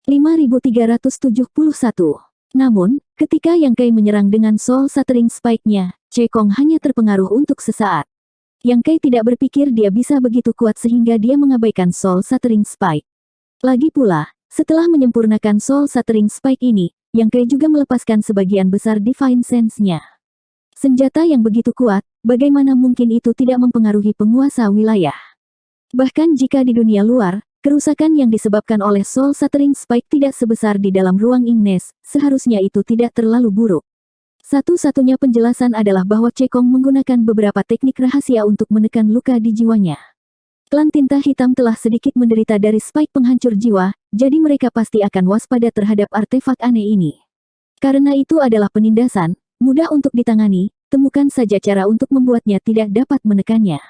5371. Namun, ketika Yang Kai menyerang dengan Soul Shattering Spike-nya, Cekong hanya terpengaruh untuk sesaat. Yang Kai tidak berpikir dia bisa begitu kuat sehingga dia mengabaikan Soul Shattering Spike. Lagi pula, setelah menyempurnakan Soul Shattering Spike ini, Yang Kai juga melepaskan sebagian besar Divine Sense-nya. Senjata yang begitu kuat, bagaimana mungkin itu tidak mempengaruhi penguasa wilayah? Bahkan jika di dunia luar, kerusakan yang disebabkan oleh Soul Shattering Spike tidak sebesar di dalam ruang Ignes, seharusnya itu tidak terlalu buruk. Satu-satunya penjelasan adalah bahwa Cekong menggunakan beberapa teknik rahasia untuk menekan luka di jiwanya. Klan Tinta Hitam telah sedikit menderita dari spike penghancur jiwa, jadi mereka pasti akan waspada terhadap artefak aneh ini. Karena itu adalah penindasan, mudah untuk ditangani, temukan saja cara untuk membuatnya tidak dapat menekannya.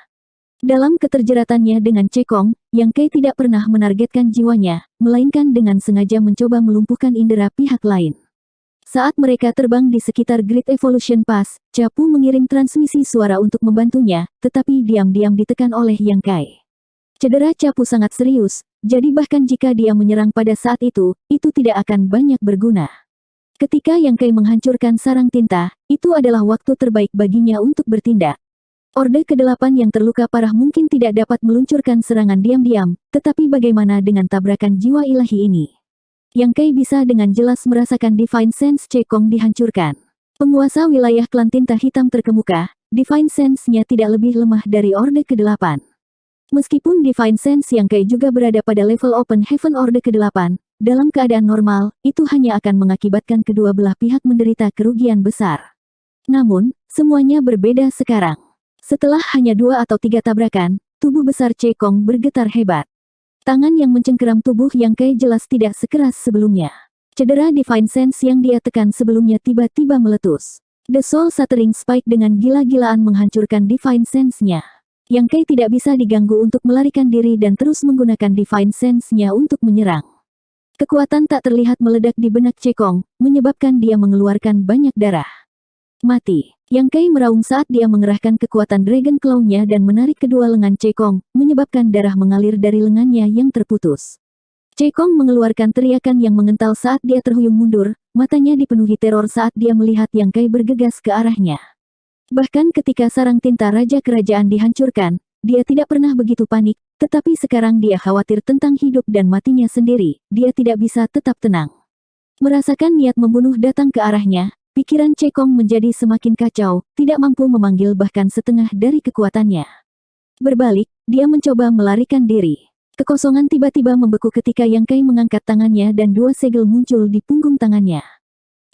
Dalam keterjeratannya dengan Cekong, Yang Kai tidak pernah menargetkan jiwanya, melainkan dengan sengaja mencoba melumpuhkan indera pihak lain. Saat mereka terbang di sekitar Great Evolution Pass, Capu mengirim transmisi suara untuk membantunya, tetapi diam-diam ditekan oleh Yang Kai. Cedera Capu sangat serius, jadi bahkan jika dia menyerang pada saat itu tidak akan banyak berguna. Ketika Yang Kai menghancurkan sarang tinta, itu adalah waktu terbaik baginya untuk bertindak. Orde ke-8 yang terluka parah mungkin tidak dapat meluncurkan serangan diam-diam, tetapi bagaimana dengan tabrakan jiwa ilahi ini? Yang Kai bisa dengan jelas merasakan Divine Sense Cekong dihancurkan. Penguasa wilayah klan tinta hitam terkemuka, Divine Sense-nya tidak lebih lemah dari Orde ke-8. Meskipun Divine Sense Yang Kai juga berada pada level Open Heaven Orde ke-8, dalam keadaan normal, itu hanya akan mengakibatkan kedua belah pihak menderita kerugian besar. Namun, semuanya berbeda sekarang. Setelah hanya 2 atau 3 tabrakan, tubuh besar Cekong bergetar hebat. Tangan yang mencengkeram tubuh Yang Kai jelas tidak sekeras sebelumnya. Cedera Divine Sense yang dia tekan sebelumnya tiba-tiba meletus. The Soul Shattering Spike dengan gila-gilaan menghancurkan Divine Sense-nya. Yang Kai tidak bisa diganggu untuk melarikan diri dan terus menggunakan Divine Sense-nya untuk menyerang. Kekuatan tak terlihat meledak di benak Cekong, menyebabkan dia mengeluarkan banyak darah. Mati. Yang Kai meraung saat dia mengerahkan kekuatan Dragon Claw-nya dan menarik kedua lengan Cekong, menyebabkan darah mengalir dari lengannya yang terputus. Cekong mengeluarkan teriakan yang mengental saat dia terhuyung mundur, matanya dipenuhi teror saat dia melihat Yang Kai bergegas ke arahnya. Bahkan ketika sarang tinta Raja Kerajaan dihancurkan, dia tidak pernah begitu panik, tetapi sekarang dia khawatir tentang hidup dan matinya sendiri, dia tidak bisa tetap tenang. Merasakan niat membunuh datang ke arahnya, pikiran Cekong menjadi semakin kacau, tidak mampu memanggil bahkan setengah dari kekuatannya. Berbalik, dia mencoba melarikan diri. Kekosongan tiba-tiba membeku ketika Yang Kai mengangkat tangannya dan 2 segel muncul di punggung tangannya.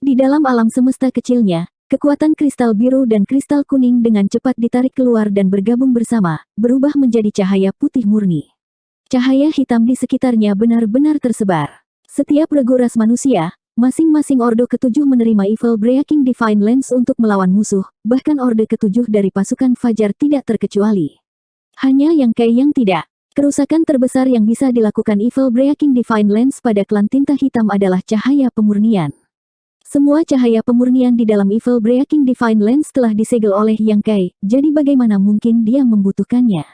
Di dalam alam semesta kecilnya, kekuatan kristal biru dan kristal kuning dengan cepat ditarik keluar dan bergabung bersama, berubah menjadi cahaya putih murni. Cahaya hitam di sekitarnya benar-benar tersebar. Setiap regu ras manusia, masing-masing Orde ke-7 menerima Evil Breaking Divine Lens untuk melawan musuh, bahkan Orde ke-7 dari pasukan Fajar tidak terkecuali. Hanya Yang Kai yang tidak. Kerusakan terbesar yang bisa dilakukan Evil Breaking Divine Lens pada klan tinta hitam adalah cahaya pemurnian. Semua cahaya pemurnian di dalam Evil Breaking Divine Lens telah disegel oleh Yang Kai, jadi bagaimana mungkin dia membutuhkannya?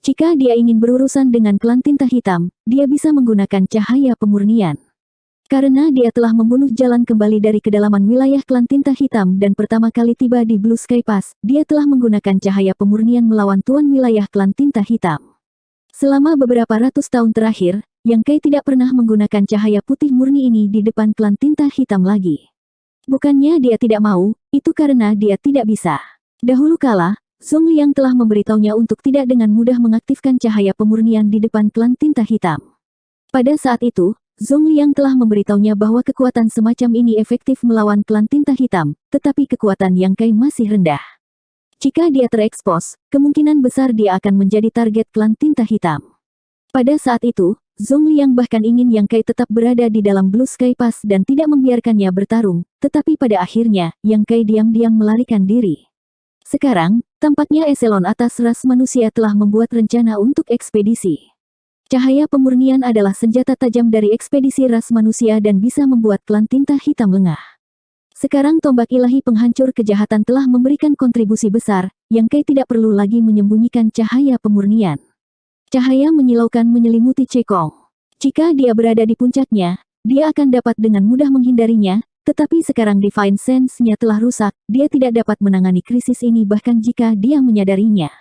Jika dia ingin berurusan dengan klan tinta hitam, dia bisa menggunakan cahaya pemurnian. Karena dia telah membunuh jalan kembali dari kedalaman wilayah klan tinta hitam dan pertama kali tiba di Blue Sky Pass, dia telah menggunakan cahaya pemurnian melawan tuan wilayah klan tinta hitam. Selama beberapa ratus tahun terakhir, Yang Kai tidak pernah menggunakan cahaya putih murni ini di depan klan tinta hitam lagi. Bukannya dia tidak mau, itu karena dia tidak bisa. Dahulu kala, Zongliang telah memberitahunya untuk tidak dengan mudah mengaktifkan cahaya pemurnian di depan klan tinta hitam. Pada saat itu, Zongliang telah memberitahunya bahwa kekuatan semacam ini efektif melawan klan tinta hitam, tetapi kekuatan Yang Kai masih rendah. Jika dia terekspos, kemungkinan besar dia akan menjadi target klan tinta hitam. Pada saat itu, Zongliang bahkan ingin Yang Kai tetap berada di dalam Blue Sky Pass dan tidak membiarkannya bertarung, tetapi pada akhirnya, Yang Kai diam-diam melarikan diri. Sekarang, tampaknya eselon atas ras manusia telah membuat rencana untuk ekspedisi. Cahaya pemurnian adalah senjata tajam dari ekspedisi ras manusia dan bisa membuat klan tinta hitam lengah. Sekarang tombak ilahi penghancur kejahatan telah memberikan kontribusi besar, Yang Kai tidak perlu lagi menyembunyikan cahaya pemurnian. Cahaya menyilaukan menyelimuti Cekong. Jika dia berada di puncaknya, dia akan dapat dengan mudah menghindarinya, tetapi sekarang Divine Sense-nya telah rusak, dia tidak dapat menangani krisis ini bahkan jika dia menyadarinya.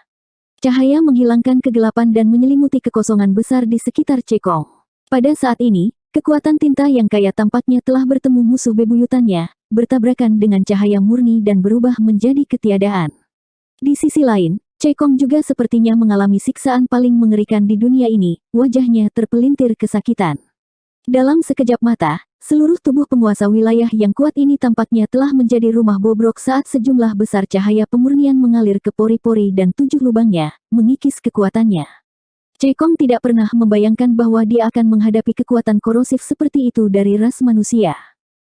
Cahaya menghilangkan kegelapan dan menyelimuti kekosongan besar di sekitar Cekong. Pada saat ini, kekuatan tinta yang kaya tampaknya telah bertemu musuh bebuyutannya, bertabrakan dengan cahaya murni dan berubah menjadi ketiadaan. Di sisi lain, Cekong juga sepertinya mengalami siksaan paling mengerikan di dunia ini, wajahnya terpelintir kesakitan. Dalam sekejap mata, seluruh tubuh penguasa wilayah yang kuat ini tampaknya telah menjadi rumah bobrok saat sejumlah besar cahaya pemurnian mengalir ke pori-pori dan 7 lubangnya, mengikis kekuatannya. Cekong tidak pernah membayangkan bahwa dia akan menghadapi kekuatan korosif seperti itu dari ras manusia.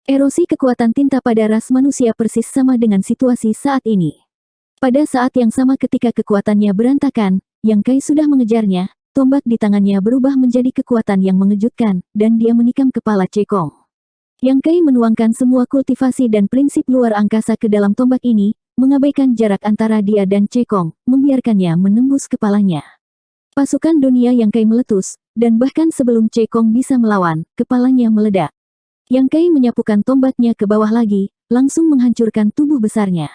Erosi kekuatan tinta pada ras manusia persis sama dengan situasi saat ini. Pada saat yang sama ketika kekuatannya berantakan, Yang Kai sudah mengejarnya, tombak di tangannya berubah menjadi kekuatan yang mengejutkan, dan dia menikam kepala Cekong. Yang Kai menuangkan semua kultivasi dan prinsip luar angkasa ke dalam tombak ini, mengabaikan jarak antara dia dan Cekong, membiarkannya menembus kepalanya. Pasukan dunia Yang Kai meletus, dan bahkan sebelum Cekong bisa melawan, kepalanya meledak. Yang Kai menyapukan tombaknya ke bawah lagi, langsung menghancurkan tubuh besarnya.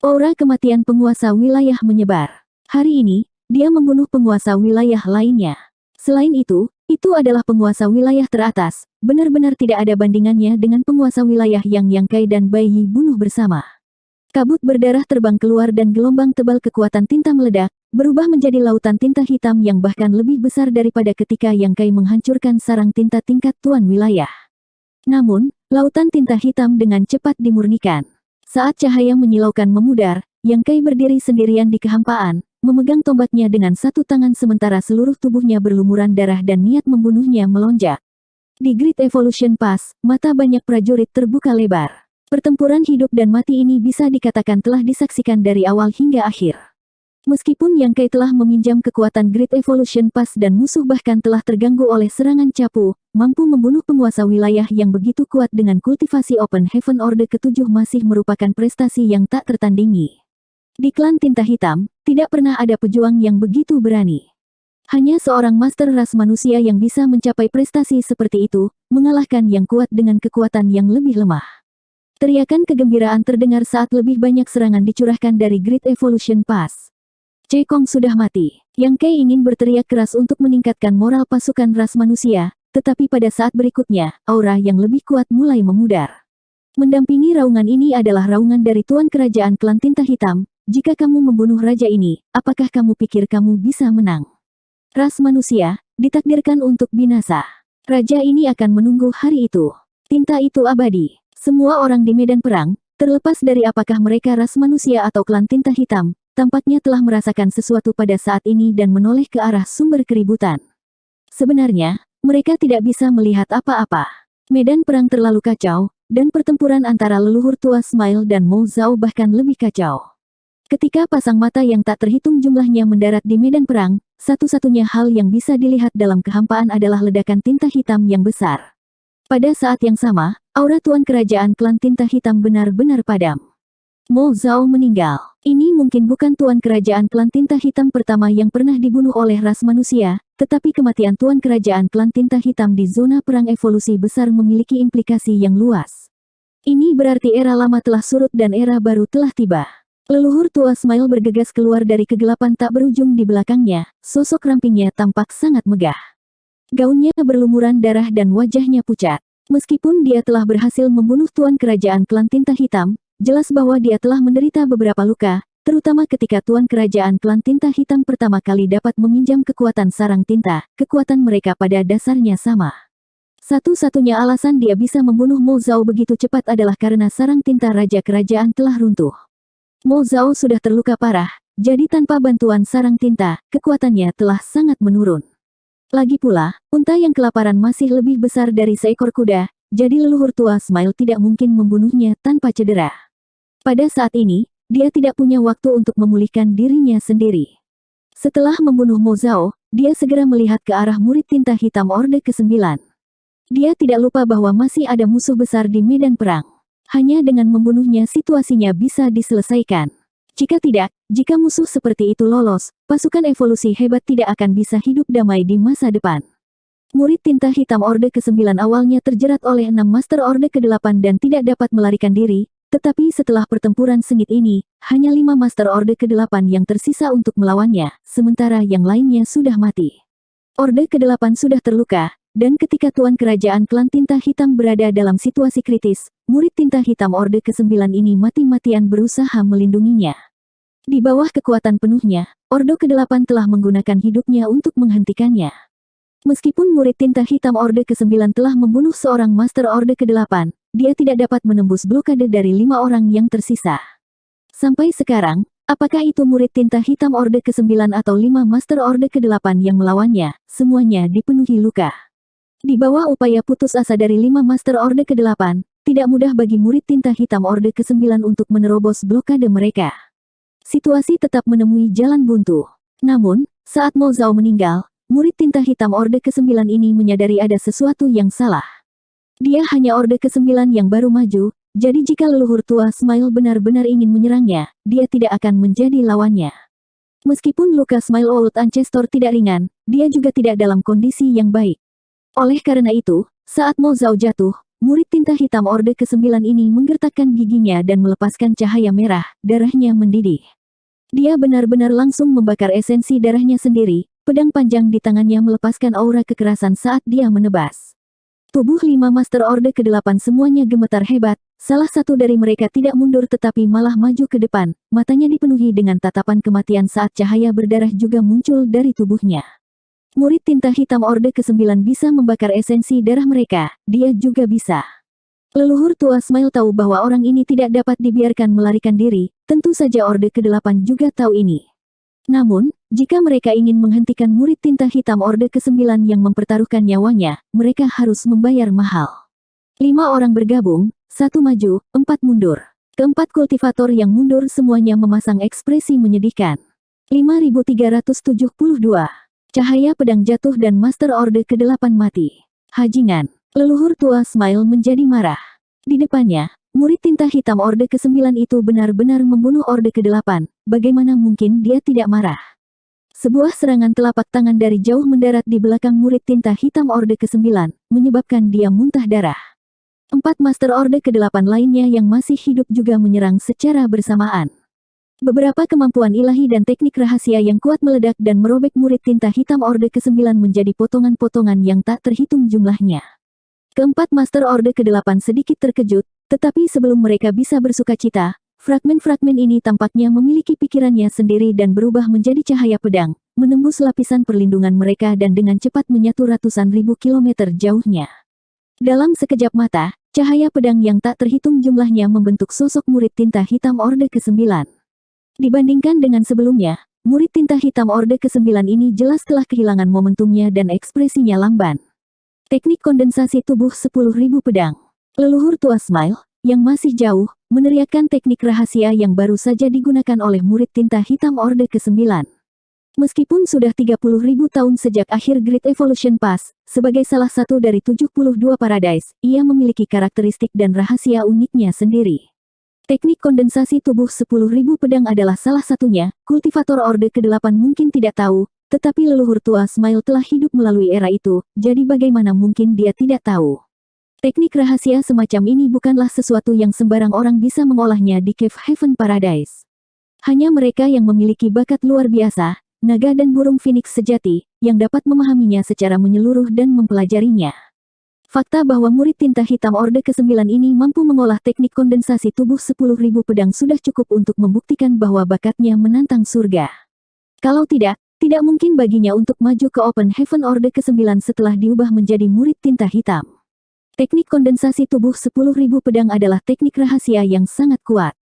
Aura kematian penguasa wilayah menyebar. Hari ini, dia membunuh penguasa wilayah lainnya. Selain itu adalah penguasa wilayah teratas, benar-benar tidak ada bandingannya dengan penguasa wilayah yang Yang Kai dan Bai Yi bunuh bersama. Kabut berdarah terbang keluar dan gelombang tebal kekuatan tinta meledak, berubah menjadi lautan tinta hitam yang bahkan lebih besar daripada ketika Yang Kai menghancurkan sarang tinta tingkat tuan wilayah. Namun, lautan tinta hitam dengan cepat dimurnikan. Saat cahaya menyilaukan memudar, Yang Kai berdiri sendirian di kehampaan, memegang tombaknya dengan satu tangan sementara seluruh tubuhnya berlumuran darah dan niat membunuhnya melonjak. Di Great Evolution Pass, mata banyak prajurit terbuka lebar. Pertempuran hidup dan mati ini bisa dikatakan telah disaksikan dari awal hingga akhir. Meskipun Yang Kai telah meminjam kekuatan Great Evolution Pass dan musuh bahkan telah terganggu oleh serangan Capu, mampu membunuh penguasa wilayah yang begitu kuat dengan kultivasi Open Heaven Orde ke-7 masih merupakan prestasi yang tak tertandingi. Di klan tinta hitam, tidak pernah ada pejuang yang begitu berani. Hanya seorang master ras manusia yang bisa mencapai prestasi seperti itu, mengalahkan yang kuat dengan kekuatan yang lebih lemah. Teriakan kegembiraan terdengar saat lebih banyak serangan dicurahkan dari Great Evolution Pass. Cekong sudah mati. Yang Kai ingin berteriak keras untuk meningkatkan moral pasukan ras manusia, tetapi pada saat berikutnya, aura yang lebih kuat mulai memudar. Mendampingi raungan ini adalah raungan dari Tuan Kerajaan Klan Tinta Hitam. Jika kamu membunuh raja ini, apakah kamu pikir kamu bisa menang? Ras manusia, ditakdirkan untuk binasa. Raja ini akan menunggu hari itu. Tinta itu abadi. Semua orang di medan perang, terlepas dari apakah mereka ras manusia atau klan tinta hitam, tampaknya telah merasakan sesuatu pada saat ini dan menoleh ke arah sumber keributan. Sebenarnya, mereka tidak bisa melihat apa-apa. Medan perang terlalu kacau, dan pertempuran antara leluhur tua Smile dan Mo Zhao bahkan lebih kacau. Ketika pasang mata yang tak terhitung jumlahnya mendarat di medan perang, satu-satunya hal yang bisa dilihat dalam kehampaan adalah ledakan tinta hitam yang besar. Pada saat yang sama, aura Tuan Kerajaan Klan Tinta Hitam benar-benar padam. Mo Zhao meninggal. Ini mungkin bukan Tuan Kerajaan Klan Tinta Hitam pertama yang pernah dibunuh oleh ras manusia, tetapi kematian Tuan Kerajaan Klan Tinta Hitam di zona perang evolusi besar memiliki implikasi yang luas. Ini berarti era lama telah surut dan era baru telah tiba. Leluhur tua Smile bergegas keluar dari kegelapan tak berujung di belakangnya, sosok rampingnya tampak sangat megah. Gaunnya berlumuran darah dan wajahnya pucat. Meskipun dia telah berhasil membunuh Tuan Kerajaan Klan Tinta Hitam, jelas bahwa dia telah menderita beberapa luka, terutama ketika Tuan Kerajaan Klan Tinta Hitam pertama kali dapat meminjam kekuatan sarang tinta, kekuatan mereka pada dasarnya sama. Satu-satunya alasan dia bisa membunuh Mo Zhao begitu cepat adalah karena sarang tinta Raja Kerajaan telah runtuh. Mo Zhao sudah terluka parah, jadi tanpa bantuan sarang tinta, kekuatannya telah sangat menurun. Lagi pula, unta yang kelaparan masih lebih besar dari seekor kuda, jadi leluhur tua Smile tidak mungkin membunuhnya tanpa cedera. Pada saat ini, dia tidak punya waktu untuk memulihkan dirinya sendiri. Setelah membunuh Mo Zhao, dia segera melihat ke arah murid tinta hitam Orde ke-9. Dia tidak lupa bahwa masih ada musuh besar di medan perang. Hanya dengan membunuhnya situasinya bisa diselesaikan. Jika musuh seperti itu lolos, pasukan evolusi hebat tidak akan bisa hidup damai di masa depan. Murid tinta hitam Orde ke-9 awalnya terjerat oleh 6 Master Orde ke-8 dan tidak dapat melarikan diri, tetapi setelah pertempuran sengit ini, hanya 5 Master Orde ke-8 yang tersisa untuk melawannya, sementara yang lainnya sudah mati. Orde ke-8 sudah terluka, dan ketika Tuan Kerajaan Klan Tinta Hitam berada dalam situasi kritis, murid tinta hitam Orde ke-9 ini mati-matian berusaha melindunginya. Di bawah kekuatan penuhnya, Orde ke-8 telah menggunakan hidupnya untuk menghentikannya. Meskipun murid tinta hitam Orde ke-9 telah membunuh seorang Master Orde ke-8, dia tidak dapat menembus blokade dari 5 orang yang tersisa. Sampai sekarang, apakah itu murid tinta hitam Orde ke-9 atau 5 Master Orde ke-8 yang melawannya, semuanya dipenuhi luka. Di bawah upaya putus asa dari 5 Master Orde ke-8, tidak mudah bagi murid tinta hitam Orde ke-9 untuk menerobos blokade mereka. Situasi tetap menemui jalan buntu. Namun, saat Mo Zhao meninggal, murid tinta hitam Orde ke-9 ini menyadari ada sesuatu yang salah. Dia hanya Orde ke-9 yang baru maju, jadi jika leluhur tua Smile benar-benar ingin menyerangnya, dia tidak akan menjadi lawannya. Meskipun luka Smile Old Ancestor tidak ringan, dia juga tidak dalam kondisi yang baik. Oleh karena itu, saat Mo Zhao jatuh, murid tinta hitam Orde ke-9 ini menggertakkan giginya dan melepaskan cahaya merah, darahnya mendidih. Dia benar-benar langsung membakar esensi darahnya sendiri. Pedang panjang di tangannya melepaskan aura kekerasan saat dia menebas. Tubuh 5 Master Orde ke-8 semuanya gemetar hebat, salah satu dari mereka tidak mundur tetapi malah maju ke depan, matanya dipenuhi dengan tatapan kematian saat cahaya berdarah juga muncul dari tubuhnya. Murid tinta hitam Orde ke-9 bisa membakar esensi darah mereka, dia juga bisa. Leluhur tua Smile tahu bahwa orang ini tidak dapat dibiarkan melarikan diri, tentu saja Orde ke-8 juga tahu ini. Namun, jika mereka ingin menghentikan murid tinta hitam Orde ke-9 yang mempertaruhkan nyawanya, mereka harus membayar mahal. 5 orang bergabung, 1 maju, 4 mundur. Keempat kultivator yang mundur semuanya memasang ekspresi menyedihkan. 5372. Cahaya pedang jatuh dan Master Orde ke-8 mati. Hajingan. Leluhur tua Smile menjadi marah. Di depannya, murid tinta hitam Orde ke-9 itu benar-benar membunuh Orde ke-8, bagaimana mungkin dia tidak marah? Sebuah serangan telapak tangan dari jauh mendarat di belakang murid tinta hitam Orde ke-9, menyebabkan dia muntah darah. 4 Master Orde ke-8 lainnya yang masih hidup juga menyerang secara bersamaan. Beberapa kemampuan ilahi dan teknik rahasia yang kuat meledak dan merobek murid tinta hitam Orde ke-9 menjadi potongan-potongan yang tak terhitung jumlahnya. Keempat Master Orde ke-8 sedikit terkejut, tetapi sebelum mereka bisa bersukacita, fragmen-fragmen ini tampaknya memiliki pikirannya sendiri dan berubah menjadi cahaya pedang, menembus lapisan perlindungan mereka dan dengan cepat menyatu ratusan ribu kilometer jauhnya. Dalam sekejap mata, cahaya pedang yang tak terhitung jumlahnya membentuk sosok murid tinta hitam Orde ke-9. Dibandingkan dengan sebelumnya, murid tinta hitam Orde ke-9 ini jelas telah kehilangan momentumnya dan ekspresinya lamban. Teknik kondensasi tubuh 10.000 pedang. Leluhur tua Smile, yang masih jauh, meneriakkan teknik rahasia yang baru saja digunakan oleh murid tinta hitam Orde ke-9. Meskipun sudah 30.000 tahun sejak akhir Great Evolution Pass, sebagai salah satu dari 72 Paradise, ia memiliki karakteristik dan rahasia uniknya sendiri. Teknik kondensasi tubuh 10.000 pedang adalah salah satunya, kultivator Orde ke-8 mungkin tidak tahu, tetapi leluhur tua Smile telah hidup melalui era itu, jadi bagaimana mungkin dia tidak tahu. Teknik rahasia semacam ini bukanlah sesuatu yang sembarang orang bisa mengolahnya di Cave Heaven Paradise. Hanya mereka yang memiliki bakat luar biasa, naga dan burung phoenix sejati, yang dapat memahaminya secara menyeluruh dan mempelajarinya. Fakta bahwa murid tinta hitam Orde ke-9 ini mampu mengolah teknik kondensasi tubuh 10.000 pedang sudah cukup untuk membuktikan bahwa bakatnya menantang surga. Kalau tidak mungkin baginya untuk maju ke Open Heaven Orde ke-9 setelah diubah menjadi murid tinta hitam. Teknik kondensasi tubuh 10.000 pedang adalah teknik rahasia yang sangat kuat.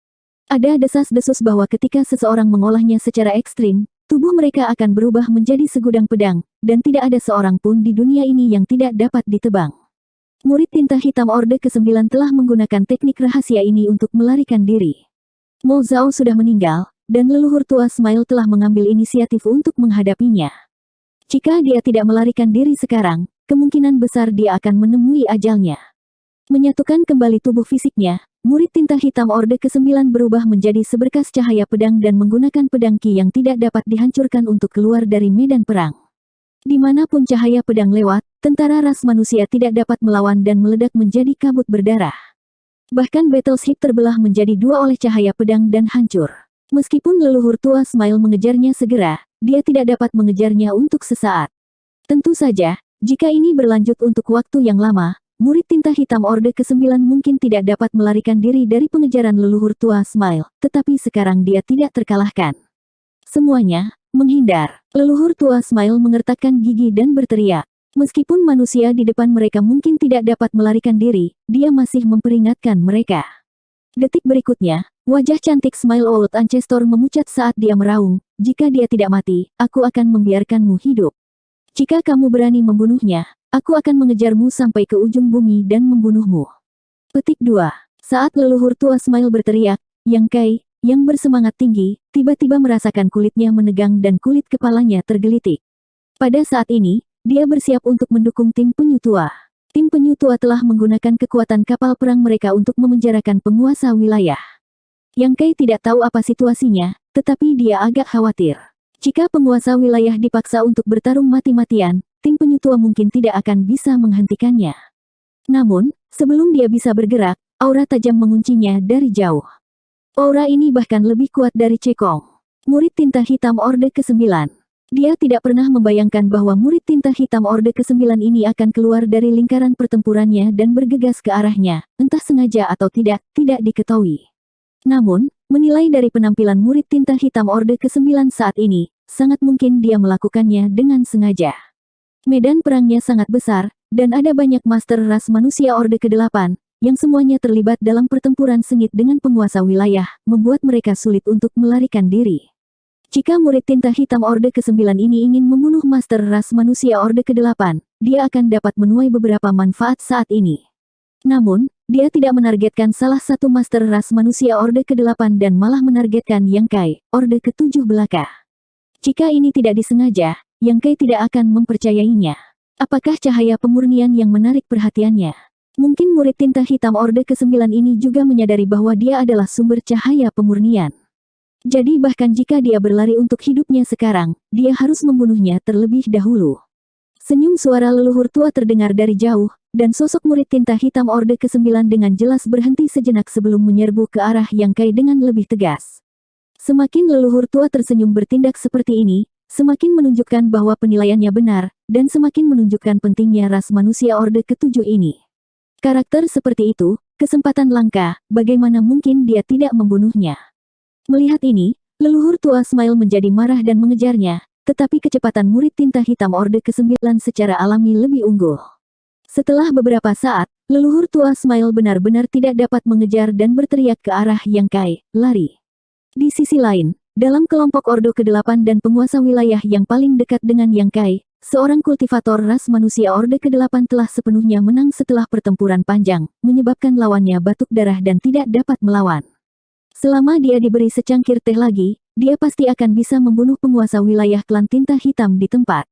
Ada desas-desus bahwa ketika seseorang mengolahnya secara ekstrim, tubuh mereka akan berubah menjadi segudang pedang, dan tidak ada seorang pun di dunia ini yang tidak dapat ditebang. Murid tinta hitam Orde ke-9 telah menggunakan teknik rahasia ini untuk melarikan diri. Mo Zhao sudah meninggal, dan leluhur tua Smile telah mengambil inisiatif untuk menghadapinya. Jika dia tidak melarikan diri sekarang, kemungkinan besar dia akan menemui ajalnya. Menyatukan kembali tubuh fisiknya, murid tinta hitam Orde ke-9 berubah menjadi seberkas cahaya pedang dan menggunakan pedang ki yang tidak dapat dihancurkan untuk keluar dari medan perang. Dimanapun cahaya pedang lewat, tentara ras manusia tidak dapat melawan dan meledak menjadi kabut berdarah. Bahkan battleship terbelah menjadi dua oleh cahaya pedang dan hancur. Meskipun leluhur tua Smile mengejarnya segera, dia tidak dapat mengejarnya untuk sesaat. Tentu saja, jika ini berlanjut untuk waktu yang lama, murid tinta hitam Orde ke-9 mungkin tidak dapat melarikan diri dari pengejaran leluhur tua Smile, tetapi sekarang dia tidak terkalahkan. Semuanya menghindar. Leluhur tua Smile mengertakkan gigi dan berteriak. Meskipun manusia di depan mereka mungkin tidak dapat melarikan diri, dia masih memperingatkan mereka. Detik berikutnya, wajah cantik Smile Old Ancestor memucat saat dia meraung, "Jika dia tidak mati, aku akan membiarkanmu hidup. Jika kamu berani membunuhnya, aku akan mengejarmu sampai ke ujung bumi dan membunuhmu." Petik 2. Saat leluhur tua Smile berteriak, Yang Kai, yang bersemangat tinggi, tiba-tiba merasakan kulitnya menegang dan kulit kepalanya tergelitik. Pada saat ini, dia bersiap untuk mendukung tim penyu tua. Tim penyu tua telah menggunakan kekuatan kapal perang mereka untuk memenjarakan penguasa wilayah. Yang Kai tidak tahu apa situasinya, tetapi dia agak khawatir. Jika penguasa wilayah dipaksa untuk bertarung mati-matian, tim penyu tua mungkin tidak akan bisa menghentikannya. Namun, sebelum dia bisa bergerak, aura tajam menguncinya dari jauh. Aura ini bahkan lebih kuat dari Cekong, murid tinta hitam Orde ke-9. Dia tidak pernah membayangkan bahwa murid tinta hitam Orde ke-9 ini akan keluar dari lingkaran pertempurannya dan bergegas ke arahnya, entah sengaja atau tidak diketahui. Namun, menilai dari penampilan murid tinta hitam Orde ke-9 saat ini, sangat mungkin dia melakukannya dengan sengaja. Medan perangnya sangat besar, dan ada banyak master ras manusia Orde ke-8, yang semuanya terlibat dalam pertempuran sengit dengan penguasa wilayah, membuat mereka sulit untuk melarikan diri. Jika murid tinta hitam Orde ke-9 ini ingin membunuh master ras manusia Orde ke-8, dia akan dapat menuai beberapa manfaat saat ini. Namun, dia tidak menargetkan salah satu master ras manusia Orde ke-8 dan malah menargetkan Yang Kai, Orde ke-7 belaka. Jika ini tidak disengaja, Yang Kai tidak akan mempercayainya. Apakah cahaya pemurnian yang menarik perhatiannya? Mungkin murid tinta hitam Orde ke-9 ini juga menyadari bahwa dia adalah sumber cahaya pemurnian. Jadi bahkan jika dia berlari untuk hidupnya sekarang, dia harus membunuhnya terlebih dahulu. Senyum suara leluhur tua terdengar dari jauh, dan sosok murid tinta hitam Orde ke-9 dengan jelas berhenti sejenak sebelum menyerbu ke arah Yang Kai dengan lebih tegas. Semakin leluhur tua tersenyum bertindak seperti ini, semakin menunjukkan bahwa penilaiannya benar, dan semakin menunjukkan pentingnya ras manusia Orde ke-7 ini. Karakter seperti itu, kesempatan langka, bagaimana mungkin dia tidak membunuhnya? Melihat ini, leluhur tua Smile menjadi marah dan mengejarnya, tetapi kecepatan murid tinta hitam Orde ke-9 secara alami lebih unggul. Setelah beberapa saat, leluhur tua Smile benar-benar tidak dapat mengejar dan berteriak ke arah Yang Kai, "Lari!" Di sisi lain, dalam kelompok Ordo ke-8 dan penguasa wilayah yang paling dekat dengan Yang Kai, seorang kultivator ras manusia Orde ke-8 telah sepenuhnya menang setelah pertempuran panjang, menyebabkan lawannya batuk darah dan tidak dapat melawan. Selama dia diberi secangkir teh lagi, dia pasti akan bisa membunuh penguasa wilayah klan tinta hitam di tempat.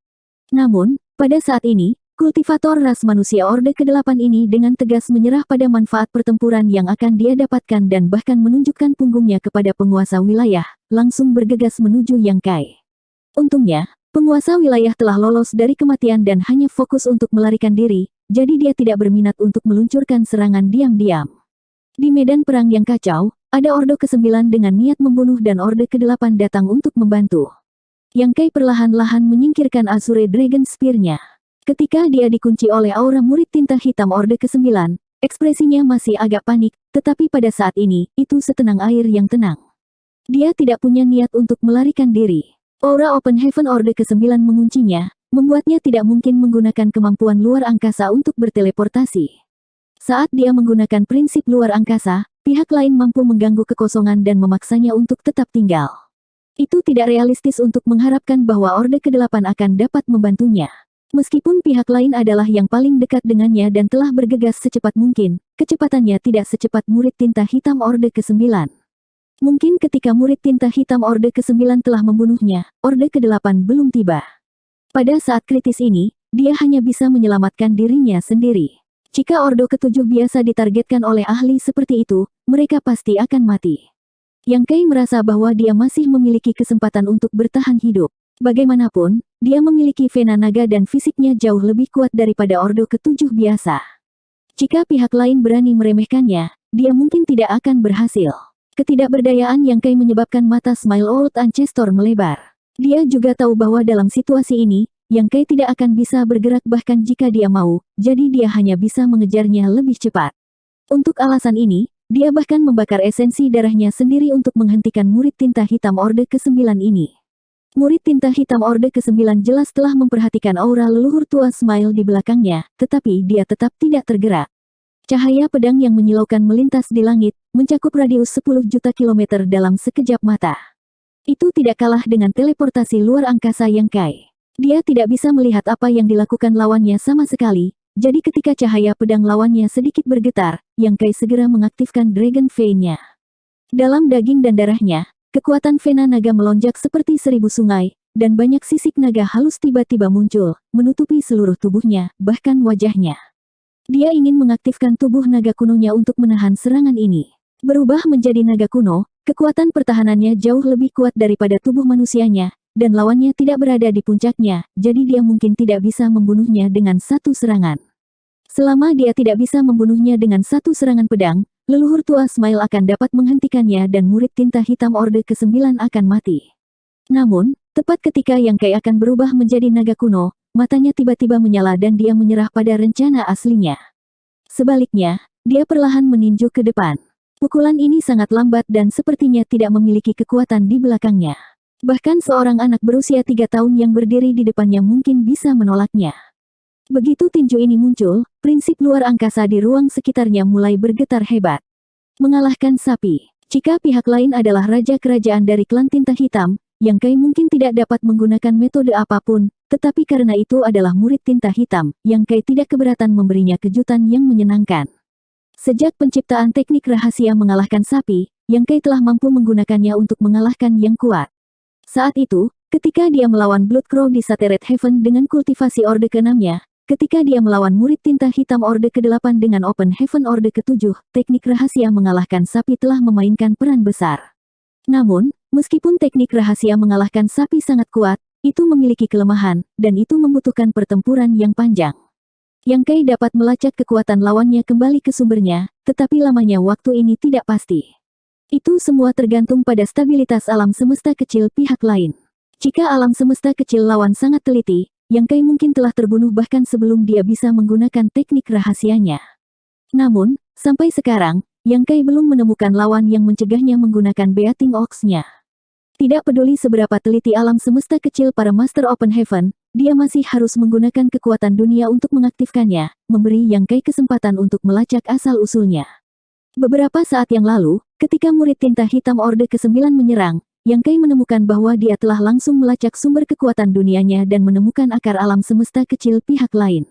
Namun, pada saat ini, kultivator ras manusia Orde ke-8 ini dengan tegas menyerah pada manfaat pertempuran yang akan dia dapatkan dan bahkan menunjukkan punggungnya kepada penguasa wilayah, langsung bergegas menuju Yang Kai. Untungnya, penguasa wilayah telah lolos dari kematian dan hanya fokus untuk melarikan diri, jadi dia tidak berminat untuk meluncurkan serangan diam-diam. Di medan perang yang kacau, ada Ordo ke-9 dengan niat membunuh dan Orde ke-8 datang untuk membantu. Yang Kai perlahan-lahan menyingkirkan Azure Dragon Spear-nya. Ketika dia dikunci oleh aura murid tinta hitam Orde ke-9, ekspresinya masih agak panik, tetapi pada saat ini, itu setenang air yang tenang. Dia tidak punya niat untuk melarikan diri. Aura Open Heaven Orde ke-9 menguncinya, membuatnya tidak mungkin menggunakan kemampuan luar angkasa untuk berteleportasi. Saat dia menggunakan prinsip luar angkasa, pihak lain mampu mengganggu kekosongan dan memaksanya untuk tetap tinggal. Itu tidak realistis untuk mengharapkan bahwa Orde ke-8 akan dapat membantunya. Meskipun pihak lain adalah yang paling dekat dengannya dan telah bergegas secepat mungkin, kecepatannya tidak secepat murid tinta hitam Orde ke-9. Mungkin ketika murid tinta hitam Orde ke-9 telah membunuhnya, Orde ke-8 belum tiba. Pada saat kritis ini, dia hanya bisa menyelamatkan dirinya sendiri. Jika Ordo ke-7 biasa ditargetkan oleh ahli seperti itu, mereka pasti akan mati. Yang Kai merasa bahwa dia masih memiliki kesempatan untuk bertahan hidup. Bagaimanapun, dia memiliki vena naga dan fisiknya jauh lebih kuat daripada Ordo ke-7 biasa. Jika pihak lain berani meremehkannya, dia mungkin tidak akan berhasil. Ketidakberdayaan Yang Kai menyebabkan mata Smile Old Ancestor melebar. Dia juga tahu bahwa dalam situasi ini, Yang Kai tidak akan bisa bergerak bahkan jika dia mau, jadi dia hanya bisa mengejarnya lebih cepat. Untuk alasan ini, dia bahkan membakar esensi darahnya sendiri untuk menghentikan murid tinta hitam Orde ke-9 ini. Murid tinta hitam Orde ke-9 jelas telah memperhatikan aura leluhur tua Smile di belakangnya, tetapi dia tetap tidak tergerak. Cahaya pedang yang menyilaukan melintas di langit, mencakup radius 10 juta kilometer dalam sekejap mata. Itu tidak kalah dengan teleportasi luar angkasa Yang Kai. Dia tidak bisa melihat apa yang dilakukan lawannya sama sekali, jadi ketika cahaya pedang lawannya sedikit bergetar, Yang Kai segera mengaktifkan Dragon Vein-nya. Dalam daging dan darahnya, kekuatan vena naga melonjak seperti 1000 sungai, dan banyak sisik naga halus tiba-tiba muncul, menutupi seluruh tubuhnya, bahkan wajahnya. Dia ingin mengaktifkan tubuh naga kunonya untuk menahan serangan ini. Berubah menjadi naga kuno, kekuatan pertahanannya jauh lebih kuat daripada tubuh manusianya, dan lawannya tidak berada di puncaknya, jadi dia mungkin tidak bisa membunuhnya dengan satu serangan. Selama dia tidak bisa membunuhnya dengan satu serangan pedang, leluhur tua Smile akan dapat menghentikannya dan murid tinta hitam Orde ke-9 akan mati. Namun, tepat ketika Yang Kai akan berubah menjadi naga kuno, matanya tiba-tiba menyala dan dia menyerah pada rencana aslinya. Sebaliknya, dia perlahan meninju ke depan. Pukulan ini sangat lambat dan sepertinya tidak memiliki kekuatan di belakangnya. Bahkan seorang anak berusia 3 tahun yang berdiri di depannya mungkin bisa menolaknya. Begitu tinju ini muncul, prinsip luar angkasa di ruang sekitarnya mulai bergetar hebat. Mengalahkan sapi. Jika pihak lain adalah raja kerajaan dari klan tinta hitam, Yang Kai mungkin tidak dapat menggunakan metode apapun, tetapi karena itu adalah murid tinta hitam, Yang Kai tidak keberatan memberinya kejutan yang menyenangkan. Sejak penciptaan teknik rahasia mengalahkan sapi, Yang Kai telah mampu menggunakannya untuk mengalahkan yang kuat. Saat itu, ketika dia melawan Blood Crow di Sateret Heaven dengan kultivasi Orde ke-6-nya, ketika dia melawan murid tinta hitam Orde ke-8 dengan Open Heaven Orde ke-7, teknik rahasia mengalahkan sapi telah memainkan peran besar. Namun, meskipun teknik rahasia mengalahkan sapi sangat kuat, itu memiliki kelemahan, dan itu membutuhkan pertempuran yang panjang. Yang Kai dapat melacak kekuatan lawannya kembali ke sumbernya, tetapi lamanya waktu ini tidak pasti. Itu semua tergantung pada stabilitas alam semesta kecil pihak lain. Jika alam semesta kecil lawan sangat teliti, Yang Kai mungkin telah terbunuh bahkan sebelum dia bisa menggunakan teknik rahasianya. Namun, sampai sekarang, Yang Kai belum menemukan lawan yang mencegahnya menggunakan Beating Ox-nya. Tidak peduli seberapa teliti alam semesta kecil para Master Open Heaven, dia masih harus menggunakan kekuatan dunia untuk mengaktifkannya, memberi Yang Kai kesempatan untuk melacak asal-usulnya. Beberapa saat yang lalu, ketika murid tinta hitam Orde ke-9 menyerang, Yang Kai menemukan bahwa dia telah langsung melacak sumber kekuatan dunianya dan menemukan akar alam semesta kecil pihak lain.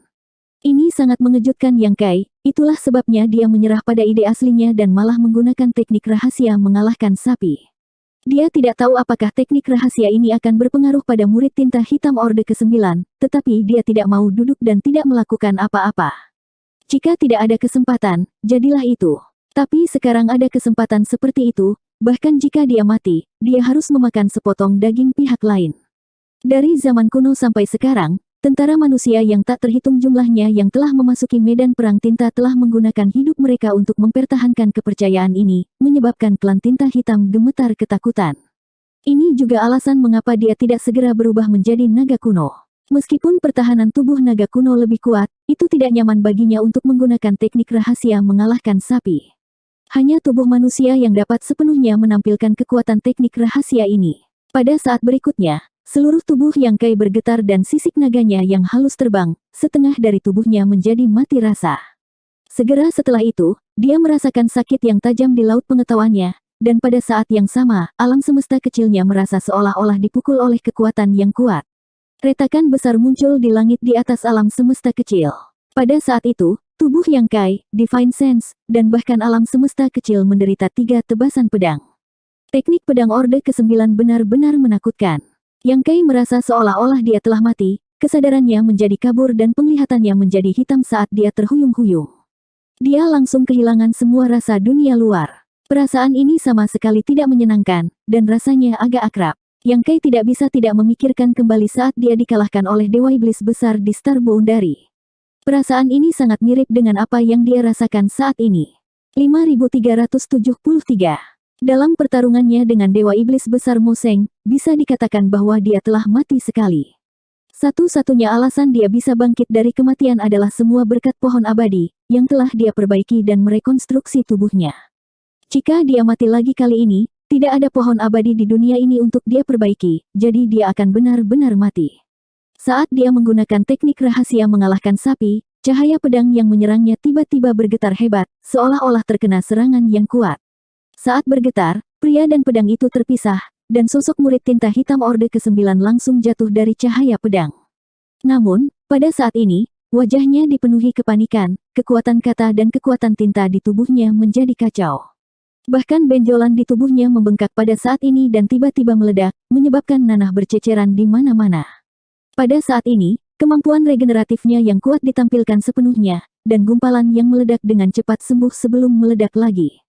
Ini sangat mengejutkan Yang Kai, itulah sebabnya dia menyerah pada ide aslinya dan malah menggunakan teknik rahasia mengalahkan sapi. Dia tidak tahu apakah teknik rahasia ini akan berpengaruh pada murid tinta hitam Orde ke-9, tetapi dia tidak mau duduk dan tidak melakukan apa-apa. Jika tidak ada kesempatan, jadilah itu. Tapi sekarang ada kesempatan seperti itu, bahkan jika dia mati, dia harus memakan sepotong daging pihak lain. Dari zaman kuno sampai sekarang, tentara manusia yang tak terhitung jumlahnya yang telah memasuki medan perang tinta telah menggunakan hidup mereka untuk mempertahankan kepercayaan ini, menyebabkan klan tinta hitam gemetar ketakutan. Ini juga alasan mengapa dia tidak segera berubah menjadi naga kuno. Meskipun pertahanan tubuh naga kuno lebih kuat, itu tidak nyaman baginya untuk menggunakan teknik rahasia mengalahkan sapi. Hanya tubuh manusia yang dapat sepenuhnya menampilkan kekuatan teknik rahasia ini. Pada saat berikutnya, seluruh tubuh Yang Kai bergetar dan sisik naganya yang halus terbang, setengah dari tubuhnya menjadi mati rasa. Segera setelah itu, dia merasakan sakit yang tajam di laut pengetahuannya, dan pada saat yang sama, alam semesta kecilnya merasa seolah-olah dipukul oleh kekuatan yang kuat. Retakan besar muncul di langit di atas alam semesta kecil. Pada saat itu, tubuh Yang Kai, Divine Sense, dan bahkan alam semesta kecil menderita 3 tebasan pedang. Teknik pedang Orde ke-9 benar-benar menakutkan. Yang Kai merasa seolah-olah dia telah mati, kesadarannya menjadi kabur dan penglihatannya menjadi hitam saat dia terhuyung-huyung. Dia langsung kehilangan semua rasa dunia luar. Perasaan ini sama sekali tidak menyenangkan, dan rasanya agak akrab. Yang Kai tidak bisa tidak memikirkan kembali saat dia dikalahkan oleh Dewa Iblis Besar di Star Boundary. Perasaan ini sangat mirip dengan apa yang dia rasakan saat ini. 5373. Dalam pertarungannya dengan Dewa Iblis Besar Mo Seng, bisa dikatakan bahwa dia telah mati sekali. Satu-satunya alasan dia bisa bangkit dari kematian adalah semua berkat pohon abadi, yang telah dia perbaiki dan merekonstruksi tubuhnya. Jika dia mati lagi kali ini, tidak ada pohon abadi di dunia ini untuk dia perbaiki, jadi dia akan benar-benar mati. Saat dia menggunakan teknik rahasia mengalahkan sapi, cahaya pedang yang menyerangnya tiba-tiba bergetar hebat, seolah-olah terkena serangan yang kuat. Saat bergetar, pria dan pedang itu terpisah, dan sosok murid tinta hitam Orde ke-9 langsung jatuh dari cahaya pedang. Namun, pada saat ini, wajahnya dipenuhi kepanikan, kekuatan kata dan kekuatan tinta di tubuhnya menjadi kacau. Bahkan benjolan di tubuhnya membengkak pada saat ini dan tiba-tiba meledak, menyebabkan nanah berceceran di mana-mana. Pada saat ini, kemampuan regeneratifnya yang kuat ditampilkan sepenuhnya, dan gumpalan yang meledak dengan cepat sembuh sebelum meledak lagi.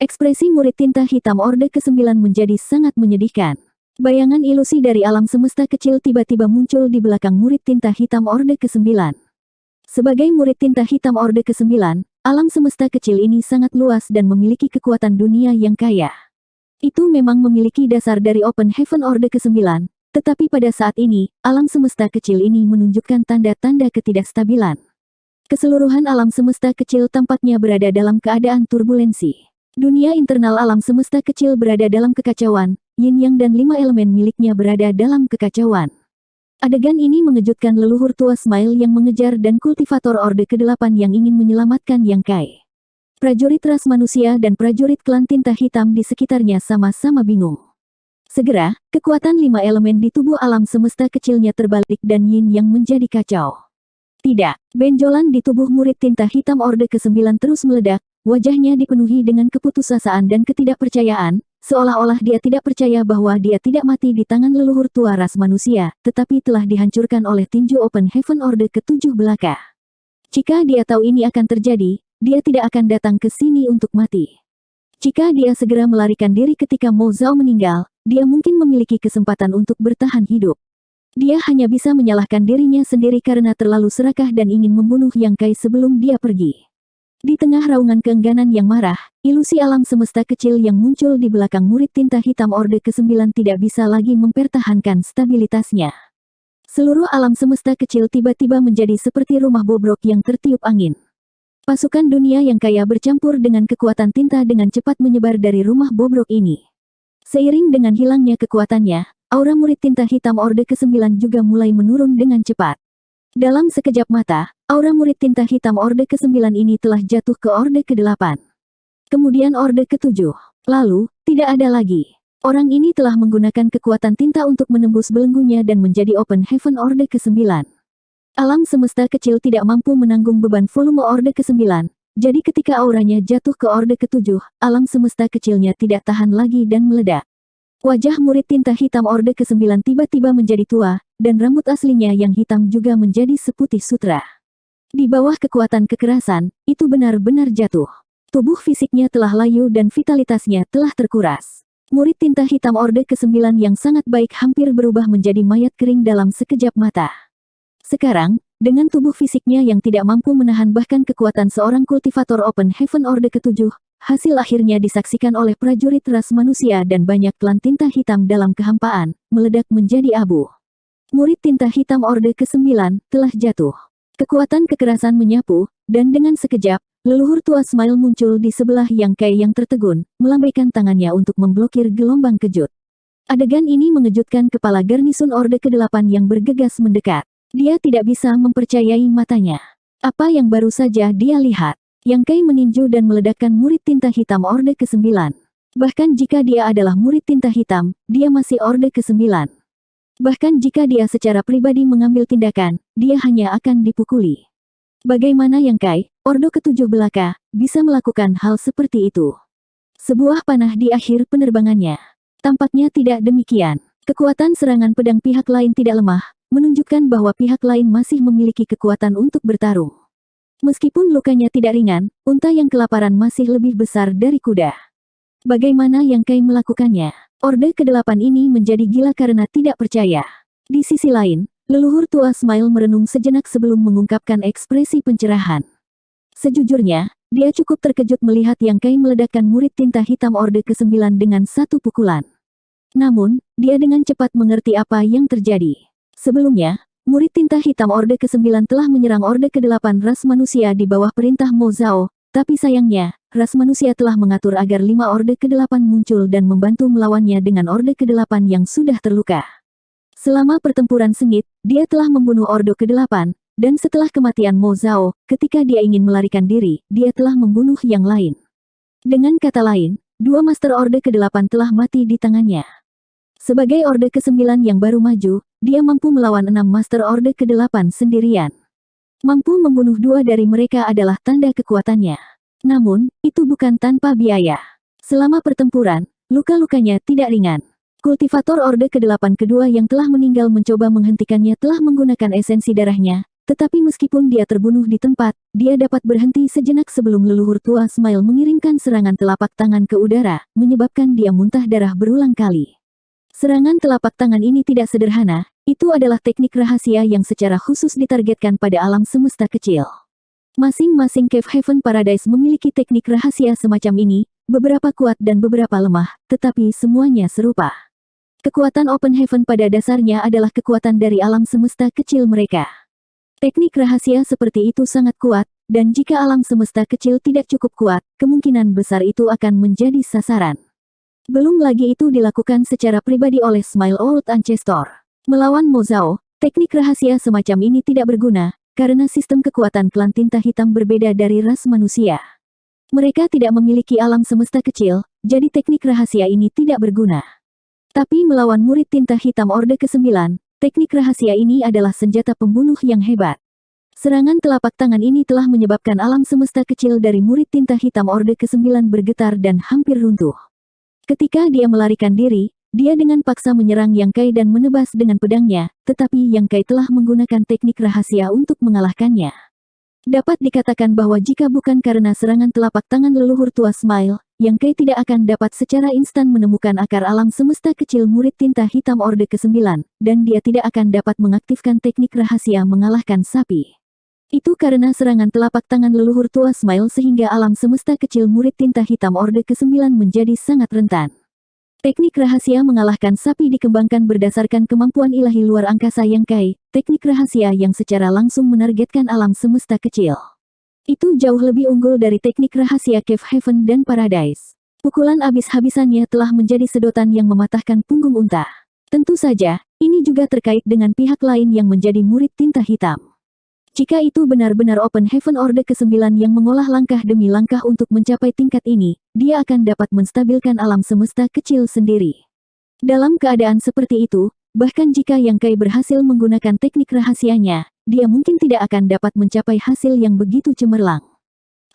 Ekspresi murid tinta hitam Orde ke-9 menjadi sangat menyedihkan. Bayangan ilusi dari alam semesta kecil tiba-tiba muncul di belakang murid tinta hitam Orde ke-9. Sebagai murid tinta hitam Orde ke-9, alam semesta kecil ini sangat luas dan memiliki kekuatan dunia yang kaya. Itu memang memiliki dasar dari Open Heaven Orde ke-9, tetapi pada saat ini, alam semesta kecil ini menunjukkan tanda-tanda ketidakstabilan. Keseluruhan alam semesta kecil tampaknya berada dalam keadaan turbulensi. Dunia internal alam semesta kecil berada dalam kekacauan, yin yang dan 5 elemen miliknya berada dalam kekacauan. Adegan ini mengejutkan leluhur tua Smile yang mengejar dan kultivator Orde ke-8 yang ingin menyelamatkan Yang Kai. Prajurit ras manusia dan prajurit klan tinta hitam di sekitarnya sama-sama bingung. Segera, kekuatan 5 elemen di tubuh alam semesta kecilnya terbalik dan yin yang menjadi kacau. Tidak, benjolan di tubuh murid tinta hitam Orde ke-9 terus meledak, wajahnya dipenuhi dengan keputusasaan dan ketidakpercayaan, seolah-olah dia tidak percaya bahwa dia tidak mati di tangan leluhur tua ras manusia, tetapi telah dihancurkan oleh tinju Open Heaven Orde ke-7 belaka. Jika dia tahu ini akan terjadi, dia tidak akan datang ke sini untuk mati. Jika dia segera melarikan diri ketika Mo Zhao meninggal, dia mungkin memiliki kesempatan untuk bertahan hidup. Dia hanya bisa menyalahkan dirinya sendiri karena terlalu serakah dan ingin membunuh Yang Kai sebelum dia pergi. Di tengah raungan keengganan yang marah, ilusi alam semesta kecil yang muncul di belakang murid tinta hitam Orde ke-9 tidak bisa lagi mempertahankan stabilitasnya. Seluruh alam semesta kecil tiba-tiba menjadi seperti rumah bobrok yang tertiup angin. Pasukan dunia yang kaya bercampur dengan kekuatan tinta dengan cepat menyebar dari rumah bobrok ini. Seiring dengan hilangnya kekuatannya, aura murid tinta hitam Orde ke-9 juga mulai menurun dengan cepat. Dalam sekejap mata, aura murid tinta hitam Orde ke-9 ini telah jatuh ke Orde ke-8. Kemudian Orde ke-7. Lalu, tidak ada lagi. Orang ini telah menggunakan kekuatan tinta untuk menembus belenggunya dan menjadi Open Heaven Orde ke-9. Alam semesta kecil tidak mampu menanggung beban volume Orde ke-9, jadi ketika auranya jatuh ke Orde ke-7, alam semesta kecilnya tidak tahan lagi dan meledak. Wajah murid tinta hitam Orde ke-9 tiba-tiba menjadi tua, dan rambut aslinya yang hitam juga menjadi seputih sutra. Di bawah kekuatan kekerasan, itu benar-benar jatuh. Tubuh fisiknya telah layu dan vitalitasnya telah terkuras. Murid tinta hitam Orde ke-9 yang sangat baik hampir berubah menjadi mayat kering dalam sekejap mata. Sekarang, dengan tubuh fisiknya yang tidak mampu menahan bahkan kekuatan seorang kultivator Open Heaven Orde ke-7, hasil akhirnya disaksikan oleh prajurit ras manusia dan banyak klan tinta hitam dalam kehampaan, meledak menjadi abu. Murid tinta hitam Orde ke-9 telah jatuh. Kekuatan kekerasan menyapu, dan dengan sekejap, leluhur tua Smile muncul di sebelah Yang Kai yang tertegun, melambaikan tangannya untuk memblokir gelombang kejut. Adegan ini mengejutkan kepala garnisun Orde ke-8 yang bergegas mendekat. Dia tidak bisa mempercayai matanya. Apa yang baru saja dia lihat? Yang Kai meninju dan meledakkan murid tinta hitam Orde ke-9. Bahkan jika dia adalah murid tinta hitam, dia masih Orde ke-9. Bahkan jika dia secara pribadi mengambil tindakan, dia hanya akan dipukuli. Bagaimana Yang Kai, Orde ke-7 belaka, bisa melakukan hal seperti itu? Sebuah panah di akhir penerbangannya. Tampaknya tidak demikian. Kekuatan serangan pedang pihak lain tidak lemah, menunjukkan bahwa pihak lain masih memiliki kekuatan untuk bertarung. Meskipun lukanya tidak ringan, unta yang kelaparan masih lebih besar dari kuda. Bagaimana Yang Kai melakukannya? Orde ke-8 ini menjadi gila karena tidak percaya. Di sisi lain, leluhur tua Smile merenung sejenak sebelum mengungkapkan ekspresi pencerahan. Sejujurnya, dia cukup terkejut melihat Yang Kai meledakkan murid tinta hitam Orde ke-9 dengan satu pukulan. Namun, dia dengan cepat mengerti apa yang terjadi. Sebelumnya, murid tinta hitam Orde ke-9 telah menyerang Orde ke-8 ras manusia di bawah perintah Mo Zhao, tapi sayangnya, ras manusia telah mengatur agar 5 Orde ke-8 muncul dan membantu melawannya dengan Orde ke-8 yang sudah terluka. Selama pertempuran sengit, dia telah membunuh Orde ke-8, dan setelah kematian Mo Zhao, ketika dia ingin melarikan diri, dia telah membunuh yang lain. Dengan kata lain, 2 Master Orde ke-8 telah mati di tangannya. Sebagai Orde ke-9 yang baru maju, dia mampu melawan 6 Master Orde ke-8 sendirian. Mampu membunuh 2 dari mereka adalah tanda kekuatannya. Namun, itu bukan tanpa biaya. Selama pertempuran, luka-lukanya tidak ringan. Kultivator Orde ke-8 kedua yang telah meninggal mencoba menghentikannya telah menggunakan esensi darahnya, tetapi meskipun dia terbunuh di tempat, dia dapat berhenti sejenak sebelum leluhur tua Smile mengirimkan serangan telapak tangan ke udara, menyebabkan dia muntah darah berulang kali. Serangan telapak tangan ini tidak sederhana, itu adalah teknik rahasia yang secara khusus ditargetkan pada alam semesta kecil. Masing-masing Cave Heaven Paradise memiliki teknik rahasia semacam ini, beberapa kuat dan beberapa lemah, tetapi semuanya serupa. Kekuatan Open Heaven pada dasarnya adalah kekuatan dari alam semesta kecil mereka. Teknik rahasia seperti itu sangat kuat, dan jika alam semesta kecil tidak cukup kuat, kemungkinan besar itu akan menjadi sasaran. Belum lagi itu dilakukan secara pribadi oleh Smile Old Ancestor. Melawan Mo Zhao, teknik rahasia semacam ini tidak berguna, karena sistem kekuatan klan tinta hitam berbeda dari ras manusia. Mereka tidak memiliki alam semesta kecil, jadi teknik rahasia ini tidak berguna. Tapi melawan murid tinta hitam Orde ke-9, teknik rahasia ini adalah senjata pembunuh yang hebat. Serangan telapak tangan ini telah menyebabkan alam semesta kecil dari murid tinta hitam Orde ke-9 bergetar dan hampir runtuh. Ketika dia melarikan diri, dia dengan paksa menyerang Yang Kai dan menebas dengan pedangnya, tetapi Yang Kai telah menggunakan teknik rahasia untuk mengalahkannya. Dapat dikatakan bahwa jika bukan karena serangan telapak tangan leluhur tua Smile, Yang Kai tidak akan dapat secara instan menemukan akar alam semesta kecil murid tinta hitam Orde ke-9, dan dia tidak akan dapat mengaktifkan teknik rahasia mengalahkan sapi. Itu karena serangan telapak tangan leluhur tua Smile sehingga alam semesta kecil murid tinta hitam Orde ke-9 menjadi sangat rentan. Teknik rahasia mengalahkan sapi dikembangkan berdasarkan kemampuan ilahi luar angkasa Yang Kai, teknik rahasia yang secara langsung menargetkan alam semesta kecil. Itu jauh lebih unggul dari teknik rahasia Cave Heaven dan Paradise. Pukulan habis-habisannya telah menjadi sedotan yang mematahkan punggung unta. Tentu saja, ini juga terkait dengan pihak lain yang menjadi murid tinta hitam. Jika itu benar-benar Open Heaven Orde ke-9 yang mengolah langkah demi langkah untuk mencapai tingkat ini, dia akan dapat menstabilkan alam semesta kecil sendiri. Dalam keadaan seperti itu, bahkan jika Yang Kai berhasil menggunakan teknik rahasianya, dia mungkin tidak akan dapat mencapai hasil yang begitu cemerlang.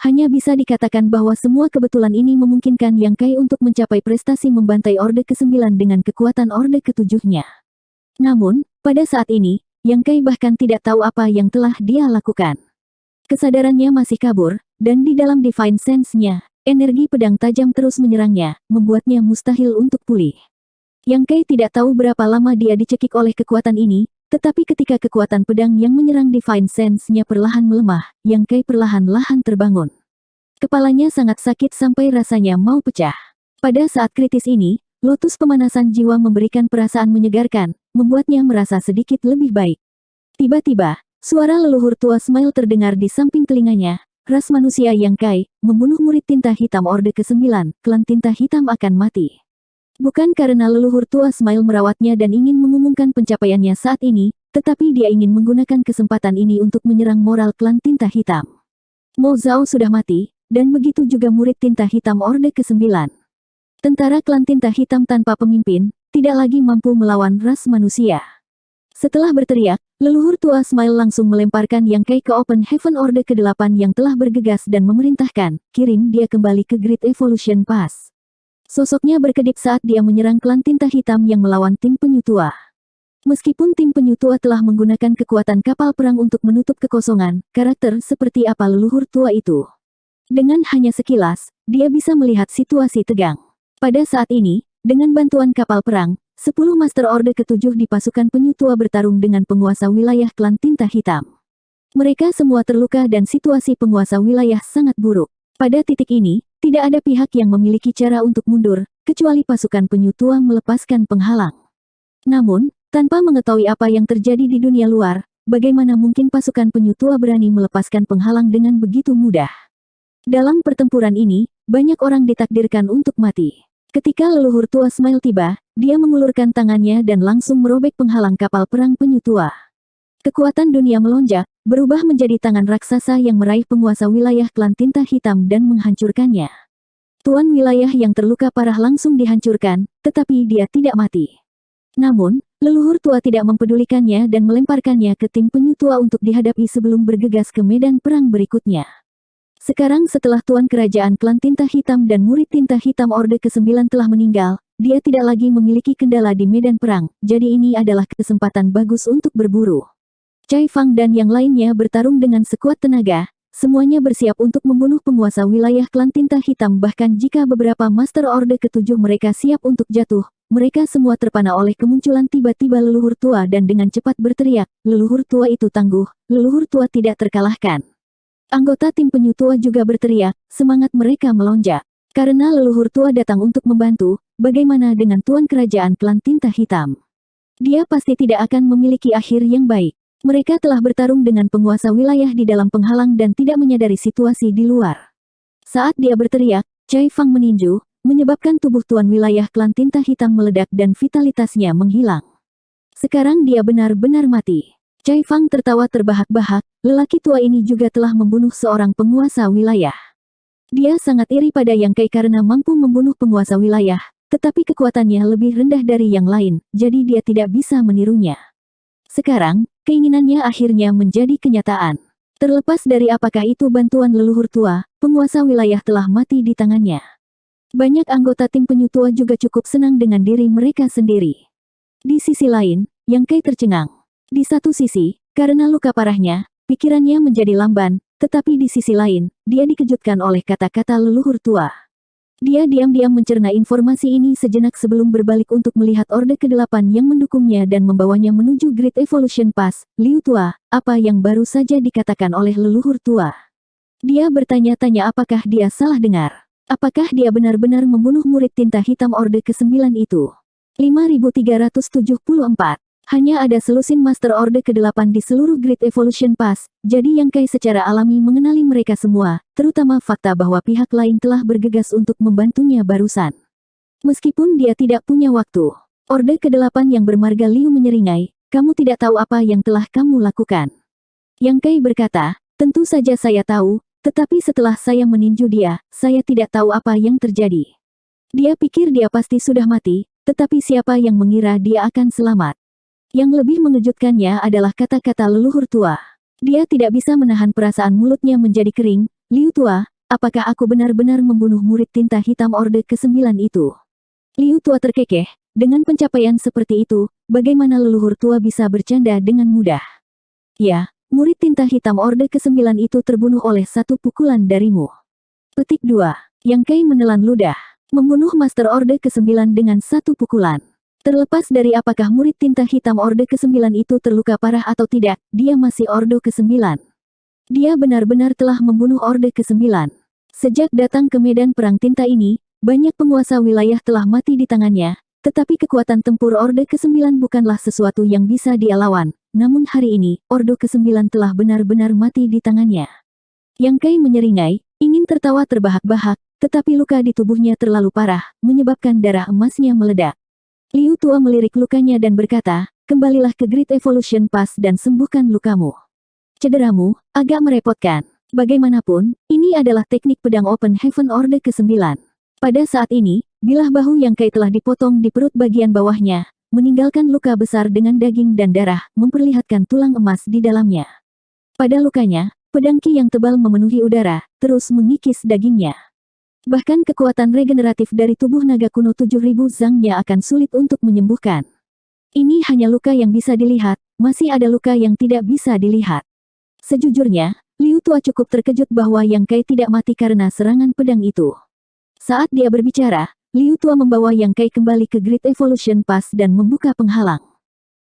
Hanya bisa dikatakan bahwa semua kebetulan ini memungkinkan Yang Kai untuk mencapai prestasi membantai Orde ke-9 dengan kekuatan Orde ke-7-nya. Namun, pada saat ini, Yang Kai bahkan tidak tahu apa yang telah dia lakukan. Kesadarannya masih kabur, dan di dalam Divine Sense-nya, energi pedang tajam terus menyerangnya, membuatnya mustahil untuk pulih. Yang Kai tidak tahu berapa lama dia dicekik oleh kekuatan ini, tetapi ketika kekuatan pedang yang menyerang Divine Sense-nya perlahan melemah, Yang Kai perlahan-lahan terbangun. Kepalanya sangat sakit sampai rasanya mau pecah. Pada saat kritis ini, lotus pemanasan jiwa memberikan perasaan menyegarkan, membuatnya merasa sedikit lebih baik. Tiba-tiba, suara leluhur tua Smile terdengar di samping telinganya. Ras manusia Yang Kai, membunuh murid tinta hitam Orde ke-9, klan tinta hitam akan mati. Bukan karena leluhur tua Smile merawatnya dan ingin mengumumkan pencapaiannya saat ini, tetapi dia ingin menggunakan kesempatan ini untuk menyerang moral klan tinta hitam. Mo Zhao sudah mati, dan begitu juga murid tinta hitam Orde ke-9. Tentara klan tinta hitam tanpa pemimpin, tidak lagi mampu melawan ras manusia. Setelah berteriak, leluhur tua Smile langsung melemparkan Yang Kai ke Open Heaven Orde ke-8 yang telah bergegas dan memerintahkan, kirim dia kembali ke Great Evolution Pass. Sosoknya berkedip saat dia menyerang klan tinta hitam yang melawan tim penyu tua. Meskipun tim penyu tua telah menggunakan kekuatan kapal perang untuk menutup kekosongan, karakter seperti apa leluhur tua itu. Dengan hanya sekilas, dia bisa melihat situasi tegang. Pada saat ini, Dengan bantuan kapal perang, 10 Master Orde ke-7 di pasukan penyu tua bertarung dengan penguasa wilayah klan tinta hitam. Mereka semua terluka dan situasi penguasa wilayah sangat buruk. Pada titik ini, tidak ada pihak yang memiliki cara untuk mundur, kecuali pasukan penyu tua melepaskan penghalang. Namun, tanpa mengetahui apa yang terjadi di dunia luar, bagaimana mungkin pasukan penyu tua berani melepaskan penghalang dengan begitu mudah? Dalam pertempuran ini, banyak orang ditakdirkan untuk mati. Ketika leluhur tua Smile tiba, dia mengulurkan tangannya dan langsung merobek penghalang kapal perang penyu tua. Kekuatan dunia melonjak, berubah menjadi tangan raksasa yang meraih penguasa wilayah klan tinta hitam dan menghancurkannya. Tuan wilayah yang terluka parah langsung dihancurkan, tetapi dia tidak mati. Namun, leluhur tua tidak mempedulikannya dan melemparkannya ke tim penyu tua untuk dihadapi sebelum bergegas ke medan perang berikutnya. Sekarang setelah tuan kerajaan klan tinta hitam dan murid tinta hitam Orde ke-9 telah meninggal, dia tidak lagi memiliki kendala di medan perang, jadi ini adalah kesempatan bagus untuk berburu. Cai Fang dan yang lainnya bertarung dengan sekuat tenaga, semuanya bersiap untuk membunuh penguasa wilayah klan tinta hitam bahkan jika beberapa Master Orde ke-7 mereka siap untuk jatuh, mereka semua terpana oleh kemunculan tiba-tiba leluhur tua dan dengan cepat berteriak, leluhur tua itu tangguh, leluhur tua tidak terkalahkan. Anggota tim penyu tua juga berteriak, semangat mereka melonjak. Karena leluhur tua datang untuk membantu, bagaimana dengan tuan kerajaan klan tinta hitam? Dia pasti tidak akan memiliki akhir yang baik. Mereka telah bertarung dengan penguasa wilayah di dalam penghalang dan tidak menyadari situasi di luar. Saat dia berteriak, Cai Fang meninju, menyebabkan tubuh tuan wilayah klan tinta hitam meledak dan vitalitasnya menghilang. Sekarang dia benar-benar mati. Cai Fang tertawa terbahak-bahak, lelaki tua ini juga telah membunuh seorang penguasa wilayah. Dia sangat iri pada Yang Kai karena mampu membunuh penguasa wilayah, tetapi kekuatannya lebih rendah dari yang lain, jadi dia tidak bisa menirunya. Sekarang, keinginannya akhirnya menjadi kenyataan. Terlepas dari apakah itu bantuan leluhur tua, penguasa wilayah telah mati di tangannya. Banyak anggota tim penyu tua juga cukup senang dengan diri mereka sendiri. Di sisi lain, Yang Kai tercengang. Di satu sisi, karena luka parahnya, pikirannya menjadi lamban, tetapi di sisi lain, dia dikejutkan oleh kata-kata leluhur tua. Dia diam-diam mencerna informasi ini sejenak sebelum berbalik untuk melihat Orde ke-8 yang mendukungnya dan membawanya menuju Great Evolution Pass. Liu Tua, apa yang baru saja dikatakan oleh leluhur tua? Dia bertanya-tanya apakah dia salah dengar. Apakah dia benar-benar membunuh murid tinta hitam Orde ke-9 itu? 5374. Hanya ada selusin Master Orde ke-8 di seluruh Great Evolution Pass, jadi Yang Kai secara alami mengenali mereka semua, terutama fakta bahwa pihak lain telah bergegas untuk membantunya barusan. Meskipun dia tidak punya waktu, Orde ke-8 yang bermarga Liu menyeringai, kamu tidak tahu apa yang telah kamu lakukan. Yang Kai berkata, tentu saja saya tahu, tetapi setelah saya meninju dia, saya tidak tahu apa yang terjadi. Dia pikir dia pasti sudah mati, tetapi siapa yang mengira dia akan selamat? Yang lebih mengejutkannya adalah kata-kata leluhur tua. Dia tidak bisa menahan perasaan mulutnya menjadi kering. Liu Tua, apakah aku benar-benar membunuh murid tinta hitam Orde ke-9 itu? Liu Tua terkekeh, dengan pencapaian seperti itu, bagaimana leluhur tua bisa bercanda dengan mudah? Ya, murid tinta hitam Orde ke-9 itu terbunuh oleh satu pukulan darimu. Petik 2. Yang Kai menelan ludah. Membunuh Master Orde ke-9 dengan satu pukulan. Terlepas dari apakah murid tinta hitam Orde ke-9 itu terluka parah atau tidak, dia masih Orde ke-9. Dia benar-benar telah membunuh Orde ke-9. Sejak datang ke medan perang tinta ini, banyak penguasa wilayah telah mati di tangannya, tetapi kekuatan tempur Orde ke-9 bukanlah sesuatu yang bisa dia lawan. Namun hari ini, Orde ke-9 telah benar-benar mati di tangannya. Yang Kai menyeringai, ingin tertawa terbahak-bahak, tetapi luka di tubuhnya terlalu parah, menyebabkan darah emasnya meledak. Liu Tua melirik lukanya dan berkata, kembalilah ke Great Evolution Pass dan sembuhkan lukamu. Cederamu agak merepotkan. Bagaimanapun, ini adalah teknik pedang Open Heaven Orde ke-9. Pada saat ini, bilah bahu Yang Kai telah dipotong di perut bagian bawahnya, meninggalkan luka besar dengan daging dan darah, memperlihatkan tulang emas di dalamnya. Pada lukanya, pedang Ki yang tebal memenuhi udara, terus mengikis dagingnya. Bahkan kekuatan regeneratif dari tubuh naga kuno 7000 zangnya akan sulit untuk menyembuhkan. Ini hanya luka yang bisa dilihat, masih ada luka yang tidak bisa dilihat. Sejujurnya, Liu Tua cukup terkejut bahwa Yang Kai tidak mati karena serangan pedang itu. Saat dia berbicara, Liu Tua membawa Yang Kai kembali ke Great Evolution Pass dan membuka penghalang.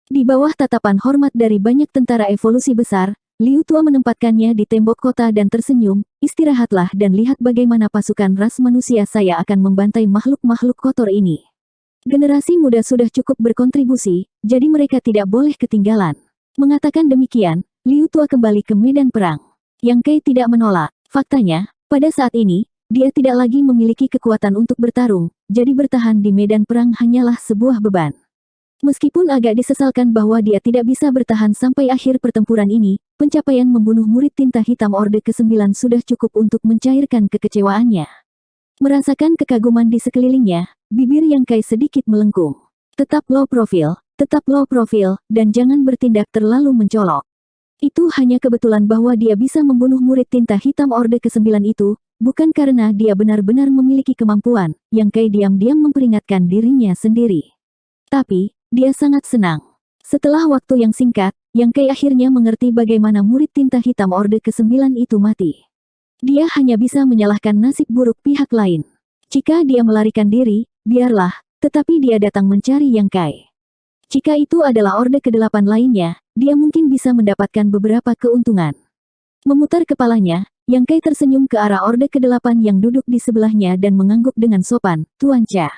Di bawah tatapan hormat dari banyak tentara evolusi besar, Liu Tua menempatkannya di tembok kota dan tersenyum, "Istirahatlah dan lihat bagaimana pasukan ras manusia saya akan membantai makhluk-makhluk kotor ini. Generasi muda sudah cukup berkontribusi, jadi mereka tidak boleh ketinggalan." Mengatakan demikian, Liu Tua kembali ke medan perang. Yang Kai tidak menolak. Faktanya, pada saat ini, dia tidak lagi memiliki kekuatan untuk bertarung, jadi bertahan di medan perang hanyalah sebuah beban. Meskipun agak disesalkan bahwa dia tidak bisa bertahan sampai akhir pertempuran ini, pencapaian membunuh murid tinta hitam Orde ke-9 sudah cukup untuk mencairkan kekecewaannya. Merasakan kekaguman di sekelilingnya, bibir Yang Kai sedikit melengkung. Tetap low profil, dan jangan bertindak terlalu mencolok. Itu hanya kebetulan bahwa dia bisa membunuh murid tinta hitam Orde ke-9 itu, bukan karena dia benar-benar memiliki kemampuan. Yang Kai diam-diam memperingatkan dirinya sendiri. Tapi, dia sangat senang. Setelah waktu yang singkat, Yang Kai akhirnya mengerti bagaimana murid tinta hitam Orde ke-9 itu mati. Dia hanya bisa menyalahkan nasib buruk pihak lain. Jika dia melarikan diri, biarlah, tetapi dia datang mencari Yang Kai. Jika itu adalah Orde ke-8 lainnya, dia mungkin bisa mendapatkan beberapa keuntungan. Memutar kepalanya, Yang Kai tersenyum ke arah Orde ke-8 yang duduk di sebelahnya dan mengangguk dengan sopan, "Tuan Cha."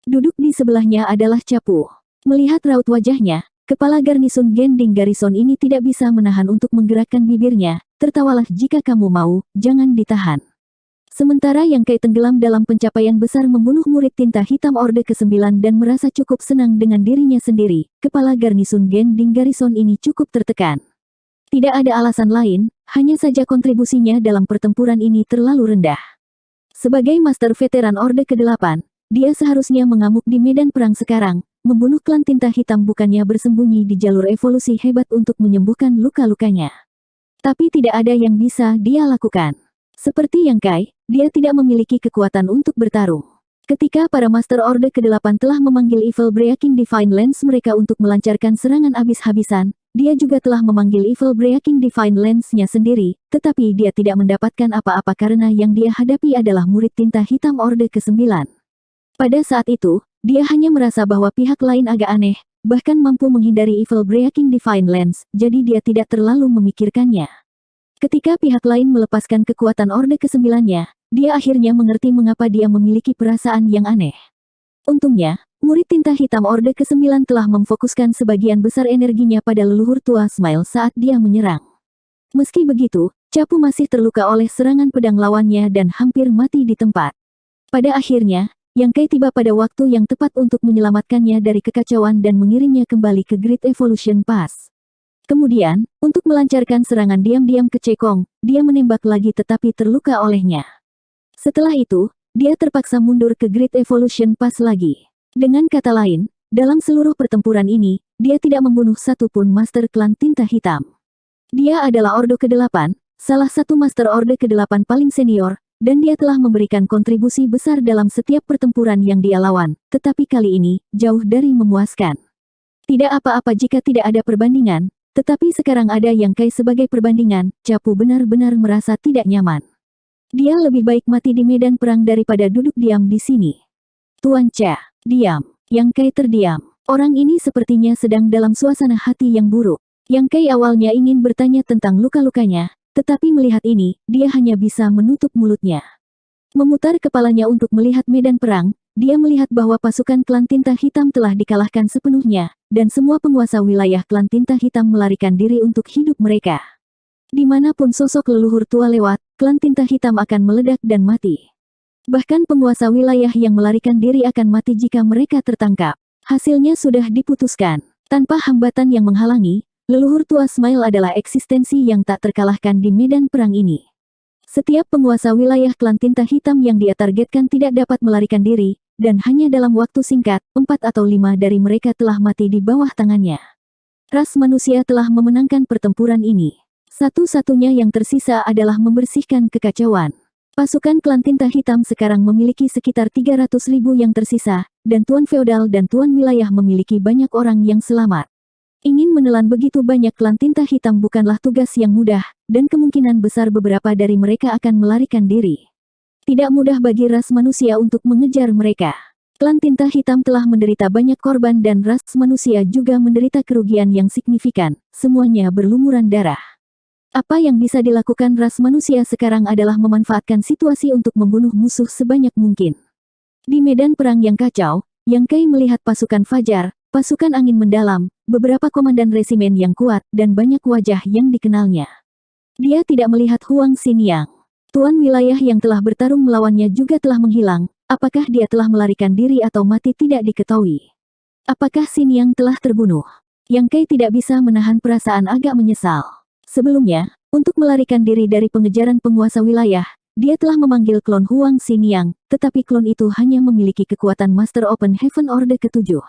Duduk di sebelahnya adalah Capu. Melihat raut wajahnya, kepala garnison Gending Garrison ini tidak bisa menahan untuk menggerakkan bibirnya. "Tertawalah jika kamu mau, jangan ditahan." Sementara Yang Kai tenggelam dalam pencapaian besar membunuh murid tinta hitam Orde ke-9 dan merasa cukup senang dengan dirinya sendiri, kepala garnison Gending Garrison ini cukup tertekan. Tidak ada alasan lain, hanya saja kontribusinya dalam pertempuran ini terlalu rendah. Sebagai master veteran Orde ke-8, dia seharusnya mengamuk di medan perang sekarang. Membunuh klan tinta hitam bukannya bersembunyi di jalur evolusi hebat untuk menyembuhkan luka-lukanya. Tapi tidak ada yang bisa dia lakukan. Seperti Yang Kai, dia tidak memiliki kekuatan untuk bertarung. Ketika para Master Orde ke-8 telah memanggil Evil Breaking Divine Lens mereka untuk melancarkan serangan habis-habisan, dia juga telah memanggil Evil Breaking Divine Lens-nya sendiri, tetapi dia tidak mendapatkan apa-apa karena yang dia hadapi adalah murid tinta hitam Orde ke-9. Pada saat itu, dia hanya merasa bahwa pihak lain agak aneh, bahkan mampu menghindari Evil Breaking Divine Lens, jadi dia tidak terlalu memikirkannya. Ketika pihak lain melepaskan kekuatan Orde ke-9-nya, dia akhirnya mengerti mengapa dia memiliki perasaan yang aneh. Untungnya, murid tinta hitam Orde ke-9 telah memfokuskan sebagian besar energinya pada leluhur tua Smile saat dia menyerang. Meski begitu, Capu masih terluka oleh serangan pedang lawannya dan hampir mati di tempat. Pada akhirnya, Yang Kai tiba pada waktu yang tepat untuk menyelamatkannya dari kekacauan dan mengirimnya kembali ke Great Evolution Pass. Kemudian, untuk melancarkan serangan diam-diam ke Cekong, dia menembak lagi tetapi terluka olehnya. Setelah itu, dia terpaksa mundur ke Great Evolution Pass lagi. Dengan kata lain, dalam seluruh pertempuran ini, dia tidak membunuh satupun Master Klan Tinta Hitam. Dia adalah Ordo ke-8, salah satu Master Orde ke-8 paling senior, dan dia telah memberikan kontribusi besar dalam setiap pertempuran yang dia lawan, tetapi kali ini, jauh dari memuaskan. Tidak apa-apa jika tidak ada perbandingan, tetapi sekarang ada Yang Kai sebagai perbandingan, Capu benar-benar merasa tidak nyaman. Dia lebih baik mati di medan perang daripada duduk diam di sini. "Tuan Cha, diam." Yang Kai terdiam. Orang ini sepertinya sedang dalam suasana hati yang buruk. Yang Kai awalnya ingin bertanya tentang luka-lukanya, tetapi melihat ini, dia hanya bisa menutup mulutnya. Memutar kepalanya untuk melihat medan perang, dia melihat bahwa pasukan klan tinta hitam telah dikalahkan sepenuhnya, dan semua penguasa wilayah klan tinta hitam melarikan diri untuk hidup mereka. Dimanapun sosok leluhur tua lewat, klan tinta hitam akan meledak dan mati. Bahkan penguasa wilayah yang melarikan diri akan mati jika mereka tertangkap. Hasilnya sudah diputuskan. Tanpa hambatan yang menghalangi, leluhur tua Smile adalah eksistensi yang tak terkalahkan di medan perang ini. Setiap penguasa wilayah klan tinta hitam yang dia targetkan tidak dapat melarikan diri, dan hanya dalam waktu singkat, 4 atau 5 dari mereka telah mati di bawah tangannya. Ras manusia telah memenangkan pertempuran ini. Satu-satunya yang tersisa adalah membersihkan kekacauan. Pasukan klan tinta hitam sekarang memiliki sekitar 300.000 yang tersisa, dan Tuan Feodal dan Tuan Wilayah memiliki banyak orang yang selamat. Ingin menelan begitu banyak klan tinta hitam bukanlah tugas yang mudah, dan kemungkinan besar beberapa dari mereka akan melarikan diri. Tidak mudah bagi ras manusia untuk mengejar mereka. Klan Tinta Hitam telah menderita banyak korban dan ras manusia juga menderita kerugian yang signifikan, semuanya berlumuran darah. Apa yang bisa dilakukan ras manusia sekarang adalah memanfaatkan situasi untuk membunuh musuh sebanyak mungkin. Di medan perang yang kacau, Yang Kai melihat pasukan Fajar, pasukan angin mendalam, beberapa komandan resimen yang kuat, dan banyak wajah yang dikenalnya. Dia tidak melihat Huang Xiniang. Tuan wilayah yang telah bertarung melawannya juga telah menghilang, apakah dia telah melarikan diri atau mati tidak diketahui. Apakah Xiniang telah terbunuh? Yang Kai tidak bisa menahan perasaan agak menyesal. Sebelumnya, untuk melarikan diri dari pengejaran penguasa wilayah, dia telah memanggil klon Huang Xiniang, tetapi klon itu hanya memiliki kekuatan Master Open Heaven Orde ke-7.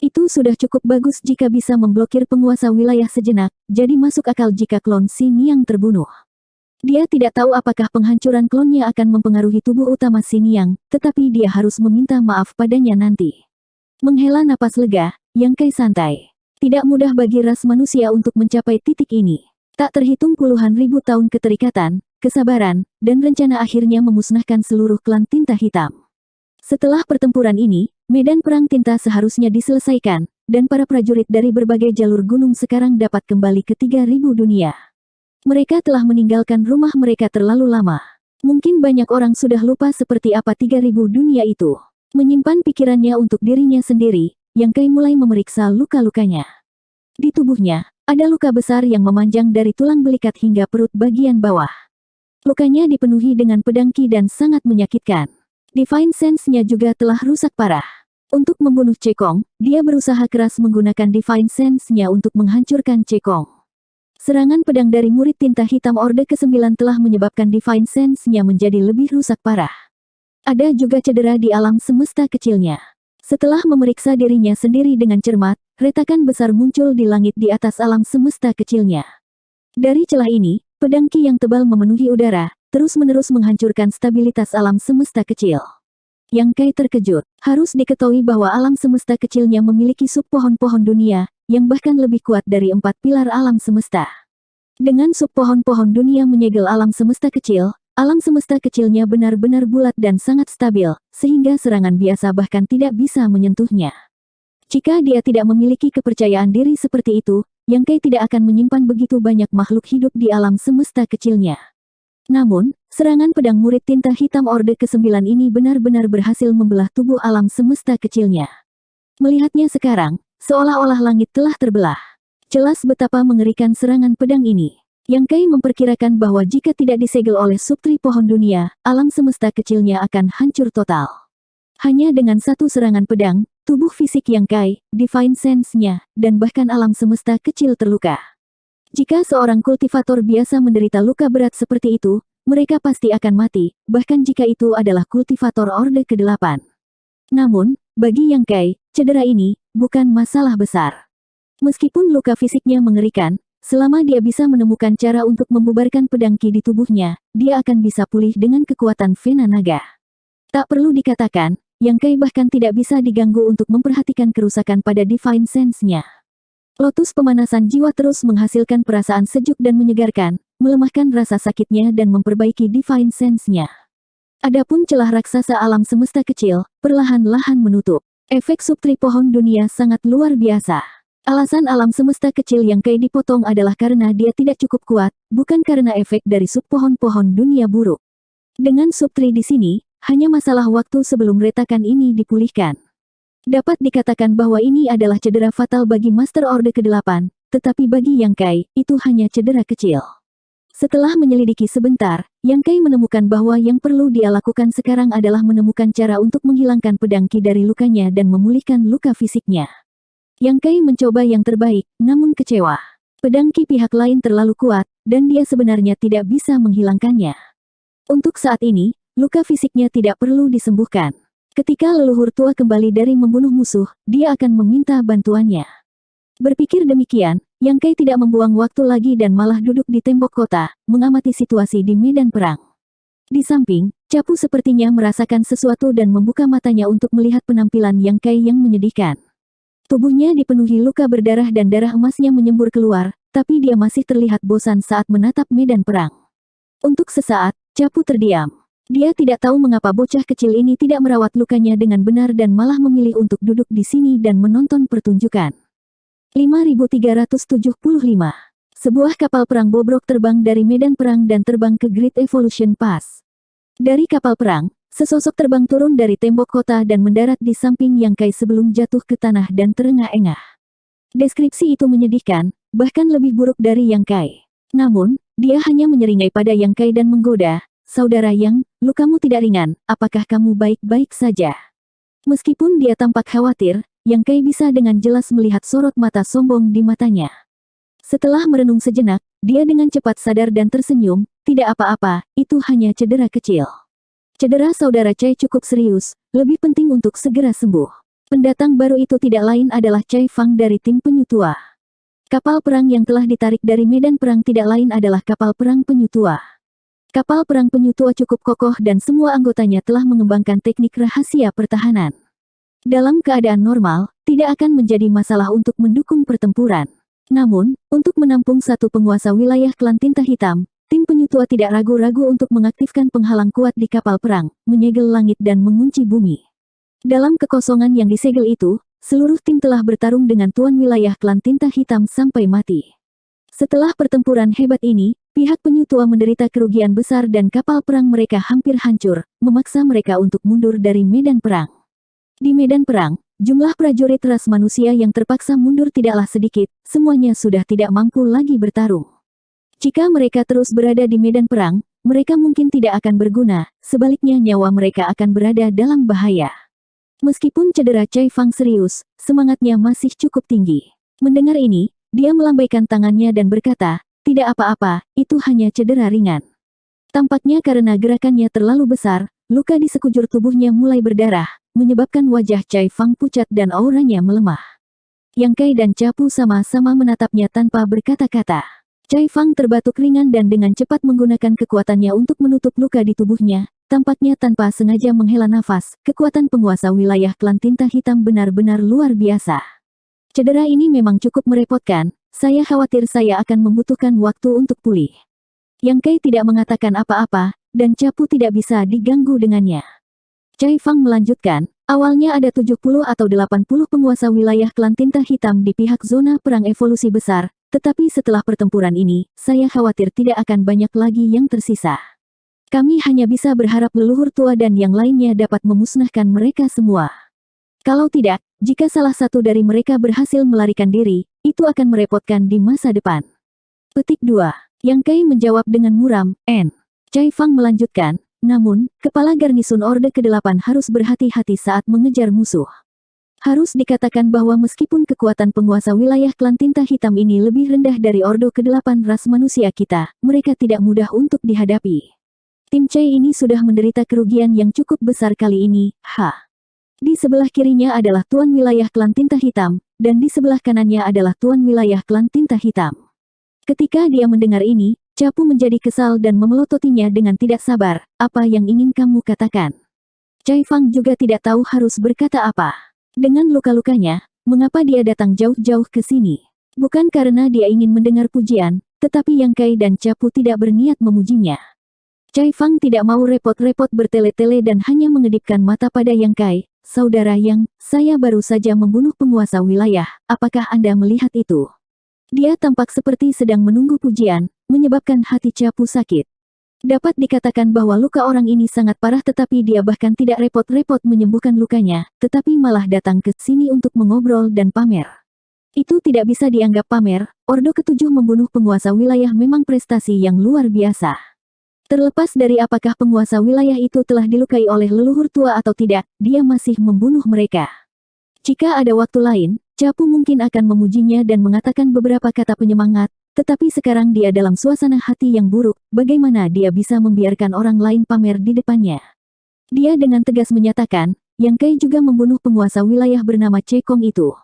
Itu sudah cukup bagus jika bisa memblokir penguasa wilayah sejenak, jadi masuk akal jika klon Xiniang terbunuh. Dia tidak tahu apakah penghancuran klonnya akan mempengaruhi tubuh utama Xiniang, tetapi dia harus meminta maaf padanya nanti. Menghela napas lega, Yang Kai santai. Tidak mudah bagi ras manusia untuk mencapai titik ini. Tak terhitung puluhan ribu tahun keterikatan, kesabaran, dan rencana akhirnya memusnahkan seluruh klan Tinta Hitam. Setelah pertempuran ini, medan perang tinta seharusnya diselesaikan, dan para prajurit dari berbagai jalur gunung sekarang dapat kembali ke 3000 dunia. Mereka telah meninggalkan rumah mereka terlalu lama. Mungkin banyak orang sudah lupa seperti apa 3000 dunia itu. Menyimpan pikirannya untuk dirinya sendiri, Yang Kai mulai memeriksa luka-lukanya. Di tubuhnya, ada luka besar yang memanjang dari tulang belikat hingga perut bagian bawah. Lukanya dipenuhi dengan pedangki dan sangat menyakitkan. Divine Sense-nya juga telah rusak parah. Untuk membunuh Cekong, dia berusaha keras menggunakan Divine Sense-nya untuk menghancurkan Cekong. Serangan pedang dari murid Tinta Hitam Orde ke-9 telah menyebabkan Divine Sense-nya menjadi lebih rusak parah. Ada juga cedera di alam semesta kecilnya. Setelah memeriksa dirinya sendiri dengan cermat, retakan besar muncul di langit di atas alam semesta kecilnya. Dari celah ini, pedang Ki yang tebal memenuhi udara, terus-menerus menghancurkan stabilitas alam semesta kecil. Yang Kai terkejut, harus diketahui bahwa alam semesta kecilnya memiliki sub pohon-pohon dunia, yang bahkan lebih kuat dari 4 pilar alam semesta. Dengan sub pohon-pohon dunia menyegel alam semesta kecil, alam semesta kecilnya benar-benar bulat dan sangat stabil, sehingga serangan biasa bahkan tidak bisa menyentuhnya. Jika dia tidak memiliki kepercayaan diri seperti itu, Yang Kai tidak akan menyimpan begitu banyak makhluk hidup di alam semesta kecilnya. Namun, serangan pedang murid Tinta Hitam Orde ke-9 ini benar-benar berhasil membelah tubuh alam semesta kecilnya. Melihatnya sekarang, seolah-olah langit telah terbelah. Jelas betapa mengerikan serangan pedang ini. Yang Kai memperkirakan bahwa jika tidak disegel oleh subtri pohon dunia, alam semesta kecilnya akan hancur total. Hanya dengan satu serangan pedang, tubuh fisik Yang Kai, Divine Sense-nya, dan bahkan alam semesta kecil terluka. Jika seorang kultivator biasa menderita luka berat seperti itu, mereka pasti akan mati, bahkan jika itu adalah kultivator Orde ke-8. Namun, bagi Yang Kai, cedera ini bukan masalah besar. Meskipun luka fisiknya mengerikan, selama dia bisa menemukan cara untuk membubarkan pedang Ki di tubuhnya, dia akan bisa pulih dengan kekuatan Vena Naga. Tak perlu dikatakan, Yang Kai bahkan tidak bisa diganggu untuk memperhatikan kerusakan pada Divine Sense-nya. Lotus pemanasan jiwa terus menghasilkan perasaan sejuk dan menyegarkan, melemahkan rasa sakitnya dan memperbaiki Divine Sense-nya. Adapun celah raksasa alam semesta kecil, perlahan-lahan menutup. Efek subtri pohon dunia sangat luar biasa. Alasan alam semesta kecil Yang Kai dipotong adalah karena dia tidak cukup kuat, bukan karena efek dari sub pohon-pohon dunia buruk. Dengan subtri di sini, hanya masalah waktu sebelum retakan ini dipulihkan. Dapat dikatakan bahwa ini adalah cedera fatal bagi Master Orde ke-8, tetapi bagi Yang Kai, itu hanya cedera kecil. Setelah menyelidiki sebentar, Yang Kai menemukan bahwa yang perlu dia lakukan sekarang adalah menemukan cara untuk menghilangkan pedang Ki dari lukanya dan memulihkan luka fisiknya. Yang Kai mencoba yang terbaik, namun kecewa. Pedang Ki pihak lain terlalu kuat, dan dia sebenarnya tidak bisa menghilangkannya. Untuk saat ini, luka fisiknya tidak perlu disembuhkan. Ketika leluhur tua kembali dari membunuh musuh, dia akan meminta bantuannya. Berpikir demikian, Yang Kai tidak membuang waktu lagi dan malah duduk di tembok kota, mengamati situasi di medan perang. Di samping, Capu sepertinya merasakan sesuatu dan membuka matanya untuk melihat penampilan Yang Kai yang menyedihkan. Tubuhnya dipenuhi luka berdarah dan darah emasnya menyembur keluar, tapi dia masih terlihat bosan saat menatap medan perang. Untuk sesaat, Capu terdiam. Dia tidak tahu mengapa bocah kecil ini tidak merawat lukanya dengan benar dan malah memilih untuk duduk di sini dan menonton pertunjukan. 5375. Sebuah kapal perang bobrok terbang dari medan perang dan terbang ke Great Evolution Pass. Dari kapal perang, sesosok terbang turun dari tembok kota dan mendarat di samping Yang Kai sebelum jatuh ke tanah dan terengah-engah. Deskripsi itu menyedihkan, bahkan lebih buruk dari Yang Kai. Namun, dia hanya menyeringai pada Yang Kai dan menggoda, "Saudara Yang, lukamu tidak ringan, apakah kamu baik-baik saja?" Meskipun dia tampak khawatir, Yang Kai bisa dengan jelas melihat sorot mata sombong di matanya. Setelah merenung sejenak, dia dengan cepat sadar dan tersenyum, "Tidak apa-apa, itu hanya cedera kecil. Cedera saudara Chai cukup serius, lebih penting untuk segera sembuh." Pendatang baru itu tidak lain adalah Chai Fang dari tim penyu tua. Kapal perang yang telah ditarik dari medan perang tidak lain adalah kapal perang penyu tua. Kapal perang penyu tua cukup kokoh dan semua anggotanya telah mengembangkan teknik rahasia pertahanan. Dalam keadaan normal, tidak akan menjadi masalah untuk mendukung pertempuran. Namun, untuk menampung satu penguasa wilayah klan tinta hitam, tim penyu tua tidak ragu-ragu untuk mengaktifkan penghalang kuat di kapal perang, menyegel langit dan mengunci bumi. Dalam kekosongan yang disegel itu, seluruh tim telah bertarung dengan tuan wilayah klan tinta hitam sampai mati. Setelah pertempuran hebat ini, pihak penyu tua menderita kerugian besar dan kapal perang mereka hampir hancur, memaksa mereka untuk mundur dari medan perang. Di medan perang, jumlah prajurit ras manusia yang terpaksa mundur tidaklah sedikit, semuanya sudah tidak mampu lagi bertarung. Jika mereka terus berada di medan perang, mereka mungkin tidak akan berguna, sebaliknya nyawa mereka akan berada dalam bahaya. Meskipun cedera Chai Fang serius, semangatnya masih cukup tinggi. Mendengar ini, dia melambaikan tangannya dan berkata, "Tidak apa-apa, itu hanya cedera ringan." Tampaknya karena gerakannya terlalu besar, luka di sekujur tubuhnya mulai berdarah, menyebabkan wajah Chai Fang pucat dan auranya melemah. Yang Kai dan Capu sama-sama menatapnya tanpa berkata-kata. Chai Fang terbatuk ringan dan dengan cepat menggunakan kekuatannya untuk menutup luka di tubuhnya, tampaknya tanpa sengaja menghela nafas. Kekuatan penguasa wilayah klan tinta hitam benar-benar luar biasa. Cedera ini memang cukup merepotkan, saya khawatir saya akan membutuhkan waktu untuk pulih. Yang Kai tidak mengatakan apa-apa, dan Capu tidak bisa diganggu dengannya. Chai Fang melanjutkan, awalnya ada 70 atau 80 penguasa wilayah klan tinta hitam di pihak zona perang evolusi besar, tetapi setelah pertempuran ini, saya khawatir tidak akan banyak lagi yang tersisa. Kami hanya bisa berharap leluhur tua dan yang lainnya dapat memusnahkan mereka semua. Kalau tidak, jika salah satu dari mereka berhasil melarikan diri, itu akan merepotkan di masa depan. Petik 2. Yang Kai menjawab dengan muram, "N." Chai Fang melanjutkan, namun, kepala garnisun Orde ke-8 harus berhati-hati saat mengejar musuh. Harus dikatakan bahwa meskipun kekuatan penguasa wilayah klan tinta hitam ini lebih rendah dari Orde ke-8 ras manusia kita, mereka tidak mudah untuk dihadapi. Tim Chai ini sudah menderita kerugian yang cukup besar kali ini, Di sebelah kirinya adalah tuan wilayah klan tinta hitam, dan di sebelah kanannya adalah tuan wilayah klan tinta hitam. Ketika dia mendengar ini, Capu menjadi kesal dan memelototinya dengan tidak sabar, "Apa yang ingin kamu katakan?" Chai Fang juga tidak tahu harus berkata apa. Dengan luka-lukanya, mengapa dia datang jauh-jauh ke sini? Bukan karena dia ingin mendengar pujian, tetapi Yang Kai dan Capu tidak berniat memujinya. Chai Fang tidak mau repot-repot bertele-tele dan hanya mengedipkan mata pada Yang Kai. "Saudara Yang, saya baru saja membunuh penguasa wilayah, apakah Anda melihat itu?" Dia tampak seperti sedang menunggu pujian, menyebabkan hati Capu sakit. Dapat dikatakan bahwa luka orang ini sangat parah tetapi dia bahkan tidak repot-repot menyembuhkan lukanya, tetapi malah datang ke sini untuk mengobrol dan pamer. Itu tidak bisa dianggap pamer, Orde ke-7 membunuh penguasa wilayah memang prestasi yang luar biasa. Terlepas dari apakah penguasa wilayah itu telah dilukai oleh leluhur tua atau tidak, dia masih membunuh mereka. Jika ada waktu lain, Capu mungkin akan memujinya dan mengatakan beberapa kata penyemangat, tetapi sekarang dia dalam suasana hati yang buruk, bagaimana dia bisa membiarkan orang lain pamer di depannya. Dia dengan tegas menyatakan, Yang Kai juga membunuh penguasa wilayah bernama Cekong itu.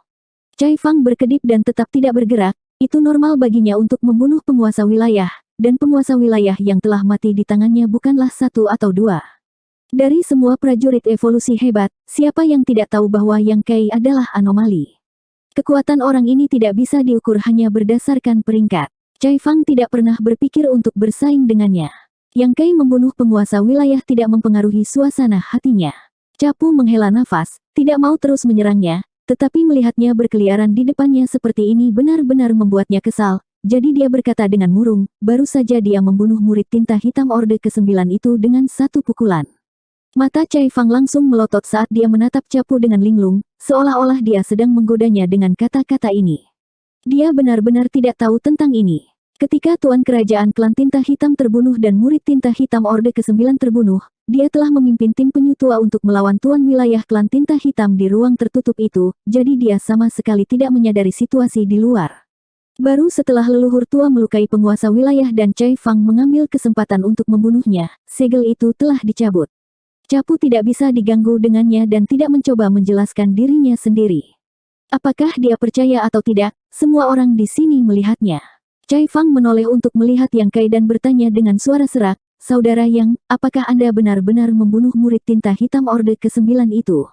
Chai Fang berkedip dan tetap tidak bergerak, itu normal baginya untuk membunuh penguasa wilayah, dan penguasa wilayah yang telah mati di tangannya bukanlah satu atau dua. Dari semua prajurit evolusi hebat, siapa yang tidak tahu bahwa Yang Kai adalah anomali? Kekuatan orang ini tidak bisa diukur hanya berdasarkan peringkat. Chai Fang tidak pernah berpikir untuk bersaing dengannya. Yang Kai membunuh penguasa wilayah tidak mempengaruhi suasana hatinya. Capu menghela nafas, tidak mau terus menyerangnya, tetapi melihatnya berkeliaran di depannya seperti ini benar-benar membuatnya kesal. Jadi dia berkata dengan murung, baru saja dia membunuh murid tinta hitam Orde ke-9 itu dengan satu pukulan. Mata Cai Fang langsung melotot saat dia menatap Capu dengan linglung, seolah-olah dia sedang menggodanya dengan kata-kata ini. Dia benar-benar tidak tahu tentang ini. Ketika Tuan Kerajaan Klan Tinta Hitam terbunuh dan murid Tinta Hitam Orde ke-9 terbunuh, dia telah memimpin tim penyutua untuk melawan Tuan Wilayah Klan Tinta Hitam di ruang tertutup itu, jadi dia sama sekali tidak menyadari situasi di luar. Baru setelah leluhur tua melukai penguasa wilayah dan Cai Fang mengambil kesempatan untuk membunuhnya, segel itu telah dicabut. Capu tidak bisa diganggu dengannya dan tidak mencoba menjelaskan dirinya sendiri. Apakah dia percaya atau tidak, semua orang di sini melihatnya. Cai Fang menoleh untuk melihat Yang Kai dan bertanya dengan suara serak, "Saudara Yang, apakah Anda benar-benar membunuh murid tinta hitam Orde ke-9 itu?"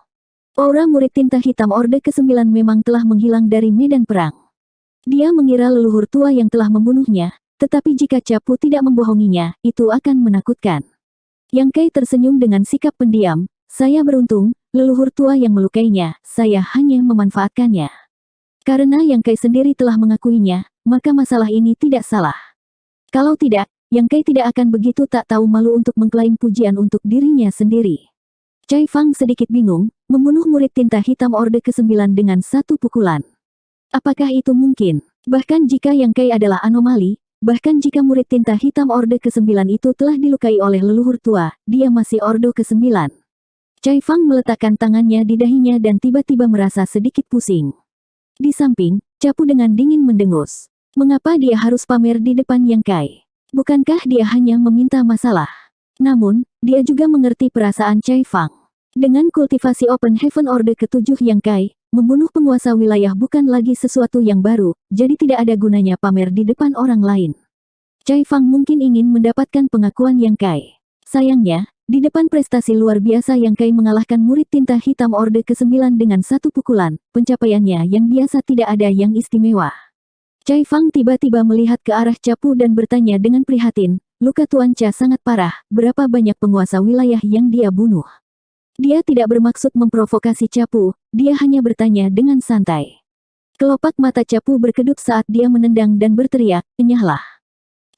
Aura murid tinta hitam Orde ke-9 memang telah menghilang dari medan perang. Dia mengira leluhur tua yang telah membunuhnya, tetapi jika Capu tidak membohonginya, itu akan menakutkan. Yang Kai tersenyum dengan sikap pendiam, "Saya beruntung, leluhur tua yang melukainya, saya hanya memanfaatkannya." Karena Yang Kai sendiri telah mengakuinya, maka masalah ini tidak salah. Kalau tidak, Yang Kai tidak akan begitu tak tahu malu untuk mengklaim pujian untuk dirinya sendiri. Cai Fang sedikit bingung, membunuh murid tinta hitam Orde ke-9 dengan satu pukulan. Apakah itu mungkin? Bahkan jika Yang Kai adalah anomali, bahkan jika murid tinta hitam Orde ke-9 itu telah dilukai oleh leluhur tua, dia masih Orde ke-9. Cai Fang meletakkan tangannya di dahinya dan tiba-tiba merasa sedikit pusing. Di samping, Capu dengan dingin mendengus. Mengapa dia harus pamer di depan Yang Kai? Bukankah dia hanya meminta masalah? Namun, dia juga mengerti perasaan Cai Fang. Dengan kultivasi Open Heaven Orde ke-7 Yang Kai, membunuh penguasa wilayah bukan lagi sesuatu yang baru, jadi tidak ada gunanya pamer di depan orang lain. Cai Fang mungkin ingin mendapatkan pengakuan Yang Kai. Sayangnya, di depan prestasi luar biasa Yang Kai mengalahkan murid tinta hitam Orde ke-9 dengan satu pukulan, pencapaiannya yang biasa tidak ada yang istimewa. Cai Fang tiba-tiba melihat ke arah Capu dan bertanya dengan prihatin, "Luka Tuan Cha sangat parah, berapa banyak penguasa wilayah yang dia bunuh?" Dia tidak bermaksud memprovokasi Capu, dia hanya bertanya dengan santai. Kelopak mata Capu berkedut saat dia menendang dan berteriak, "Enyahlah."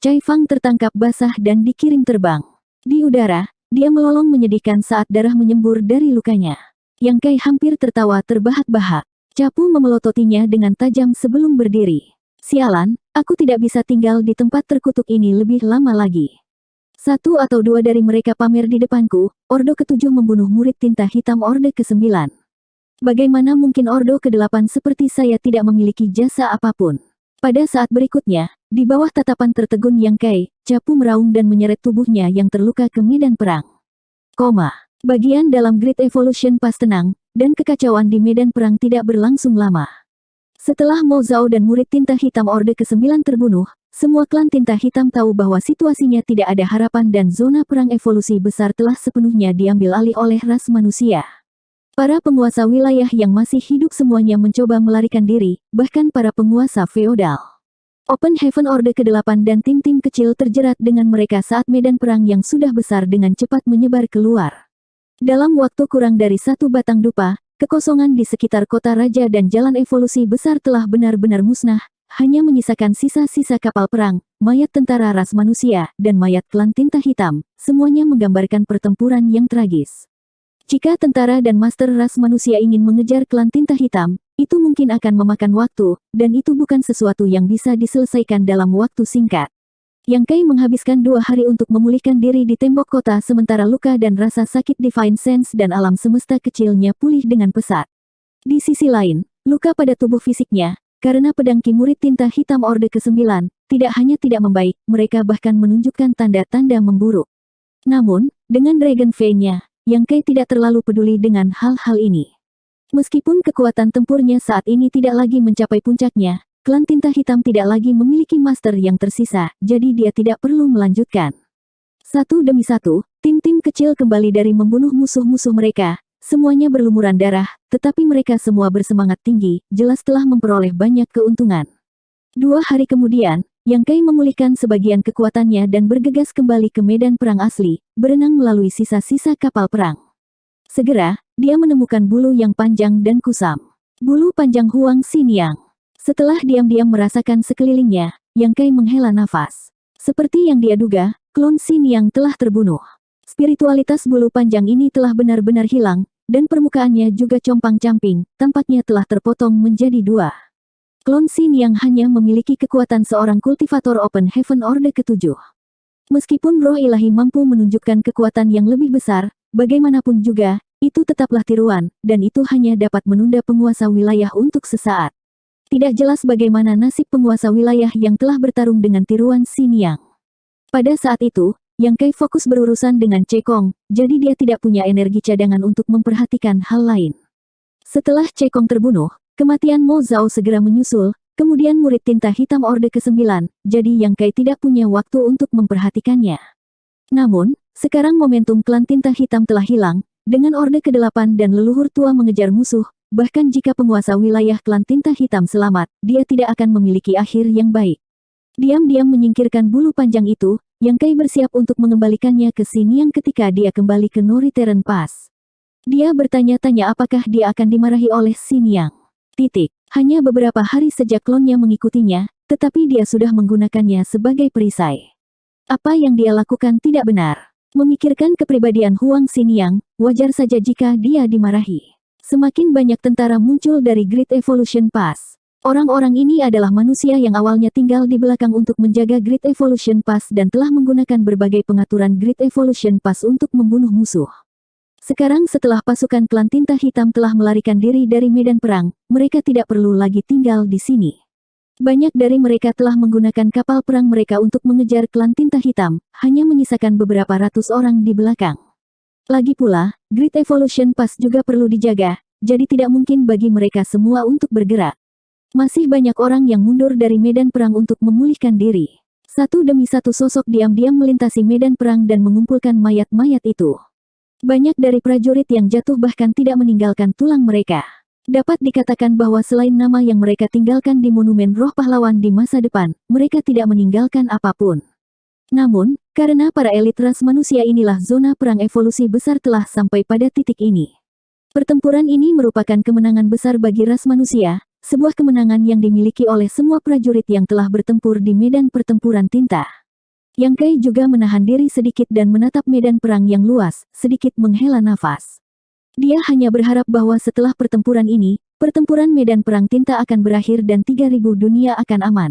Cai Fang tertangkap basah dan dikirim terbang. Di udara, dia melolong menyedihkan saat darah menyembur dari lukanya. Yang Kai hampir tertawa terbahak-bahak. Capu memelototinya dengan tajam sebelum berdiri. "Sialan, aku tidak bisa tinggal di tempat terkutuk ini lebih lama lagi. Satu atau dua dari mereka pamer di depanku, Orde ke-7 membunuh murid tinta hitam Orde ke-9. Bagaimana mungkin Orde ke-8 seperti saya tidak memiliki jasa apapun?" Pada saat berikutnya, di bawah tatapan tertegun Yang Kai, Capu meraung dan menyeret tubuhnya yang terluka ke medan perang. Bagian dalam Great Evolution pas tenang, dan kekacauan di medan perang tidak berlangsung lama. Setelah Mo Zhao dan murid tinta hitam Orde ke-9 terbunuh, semua klan tinta hitam tahu bahwa situasinya tidak ada harapan dan zona perang evolusi besar telah sepenuhnya diambil alih oleh ras manusia. Para penguasa wilayah yang masih hidup semuanya mencoba melarikan diri, bahkan para penguasa feodal. Open Heaven Orde ke-8 dan tim-tim kecil terjerat dengan mereka saat medan perang yang sudah besar dengan cepat menyebar keluar. Dalam waktu kurang dari satu batang dupa, kekosongan di sekitar kota raja dan jalan evolusi besar telah benar-benar musnah, hanya menyisakan sisa-sisa kapal perang, mayat tentara ras manusia, dan mayat klan tinta hitam, semuanya menggambarkan pertempuran yang tragis. Jika tentara dan master ras manusia ingin mengejar klan tinta hitam, itu mungkin akan memakan waktu, dan itu bukan sesuatu yang bisa diselesaikan dalam waktu singkat. Yang Kai menghabiskan 2 hari untuk memulihkan diri di tembok kota sementara luka dan rasa sakit Divine Sense dan alam semesta kecilnya pulih dengan pesat. Di sisi lain, luka pada tubuh fisiknya, karena pedang Ki murid tinta hitam Orde ke-9, tidak hanya tidak membaik, mereka bahkan menunjukkan tanda-tanda memburuk. Namun, dengan Dragon Vein-nya, Yang Kai tidak terlalu peduli dengan hal-hal ini. Meskipun kekuatan tempurnya saat ini tidak lagi mencapai puncaknya, klan tinta hitam tidak lagi memiliki master yang tersisa, jadi dia tidak perlu melanjutkan. Satu demi satu, tim-tim kecil kembali dari membunuh musuh-musuh mereka, semuanya berlumuran darah, tetapi mereka semua bersemangat tinggi, jelas telah memperoleh banyak keuntungan. 2 hari kemudian, Yang Kai memulihkan sebagian kekuatannya dan bergegas kembali ke medan perang asli, berenang melalui sisa-sisa kapal perang. Segera, dia menemukan bulu yang panjang dan kusam. Bulu panjang Huang Xiniang. Setelah diam-diam merasakan sekelilingnya, Yang Kai menghela nafas. Seperti yang dia duga, klon Xiniang telah terbunuh. Spiritualitas bulu panjang ini telah benar-benar hilang, dan permukaannya juga compang-camping, tampaknya telah terpotong menjadi dua. Klon Xiniang hanya memiliki kekuatan seorang kultivator Open Heaven Orde ke-7. Meskipun roh ilahi mampu menunjukkan kekuatan yang lebih besar, bagaimanapun juga, itu tetaplah tiruan, dan itu hanya dapat menunda penguasa wilayah untuk sesaat. Tidak jelas bagaimana nasib penguasa wilayah yang telah bertarung dengan tiruan Xiniang. Pada saat itu, Yang Kai fokus berurusan dengan Cekong, jadi dia tidak punya energi cadangan untuk memperhatikan hal lain. Setelah Cekong terbunuh, kematian Mo Zhao segera menyusul, kemudian murid tinta hitam Orde ke-9, jadi Yang Kai tidak punya waktu untuk memperhatikannya. Namun, sekarang momentum klan tinta hitam telah hilang, dengan Orde ke-8 dan leluhur tua mengejar musuh, bahkan jika penguasa wilayah klan tinta hitam selamat, dia tidak akan memiliki akhir yang baik. Diam-diam menyingkirkan bulu panjang itu, Yang Kai bersiap untuk mengembalikannya ke Xiniang ketika dia kembali ke Norithern Pass. Dia bertanya-tanya apakah dia akan dimarahi oleh Xiniang. Hanya beberapa hari sejak klonnya mengikutinya, tetapi dia sudah menggunakannya sebagai perisai. Apa yang dia lakukan tidak benar. Memikirkan kepribadian Huang Xiniang, wajar saja jika dia dimarahi. Semakin banyak tentara muncul dari Great Evolution Pass. Orang-orang ini adalah manusia yang awalnya tinggal di belakang untuk menjaga Great Evolution Pass dan telah menggunakan berbagai pengaturan Great Evolution Pass untuk membunuh musuh. Sekarang setelah pasukan klan tinta hitam telah melarikan diri dari medan perang, mereka tidak perlu lagi tinggal di sini. Banyak dari mereka telah menggunakan kapal perang mereka untuk mengejar klan tinta hitam, hanya menyisakan beberapa ratus orang di belakang. Lagi pula, Great Evolution Pass juga perlu dijaga, jadi tidak mungkin bagi mereka semua untuk bergerak. Masih banyak orang yang mundur dari medan perang untuk memulihkan diri. Satu demi satu sosok diam-diam melintasi medan perang dan mengumpulkan mayat-mayat itu. Banyak dari prajurit yang jatuh bahkan tidak meninggalkan tulang mereka. Dapat dikatakan bahwa selain nama yang mereka tinggalkan di monumen roh pahlawan di masa depan, mereka tidak meninggalkan apapun. Namun, karena para elit ras manusia inilah zona perang evolusi besar telah sampai pada titik ini. Pertempuran ini merupakan kemenangan besar bagi ras manusia, sebuah kemenangan yang dimiliki oleh semua prajurit yang telah bertempur di medan pertempuran tinta. Yang Kai juga menahan diri sedikit dan menatap medan perang yang luas, sedikit menghela nafas. Dia hanya berharap bahwa setelah pertempuran ini, pertempuran medan perang tinta akan berakhir dan 3000 dunia akan aman.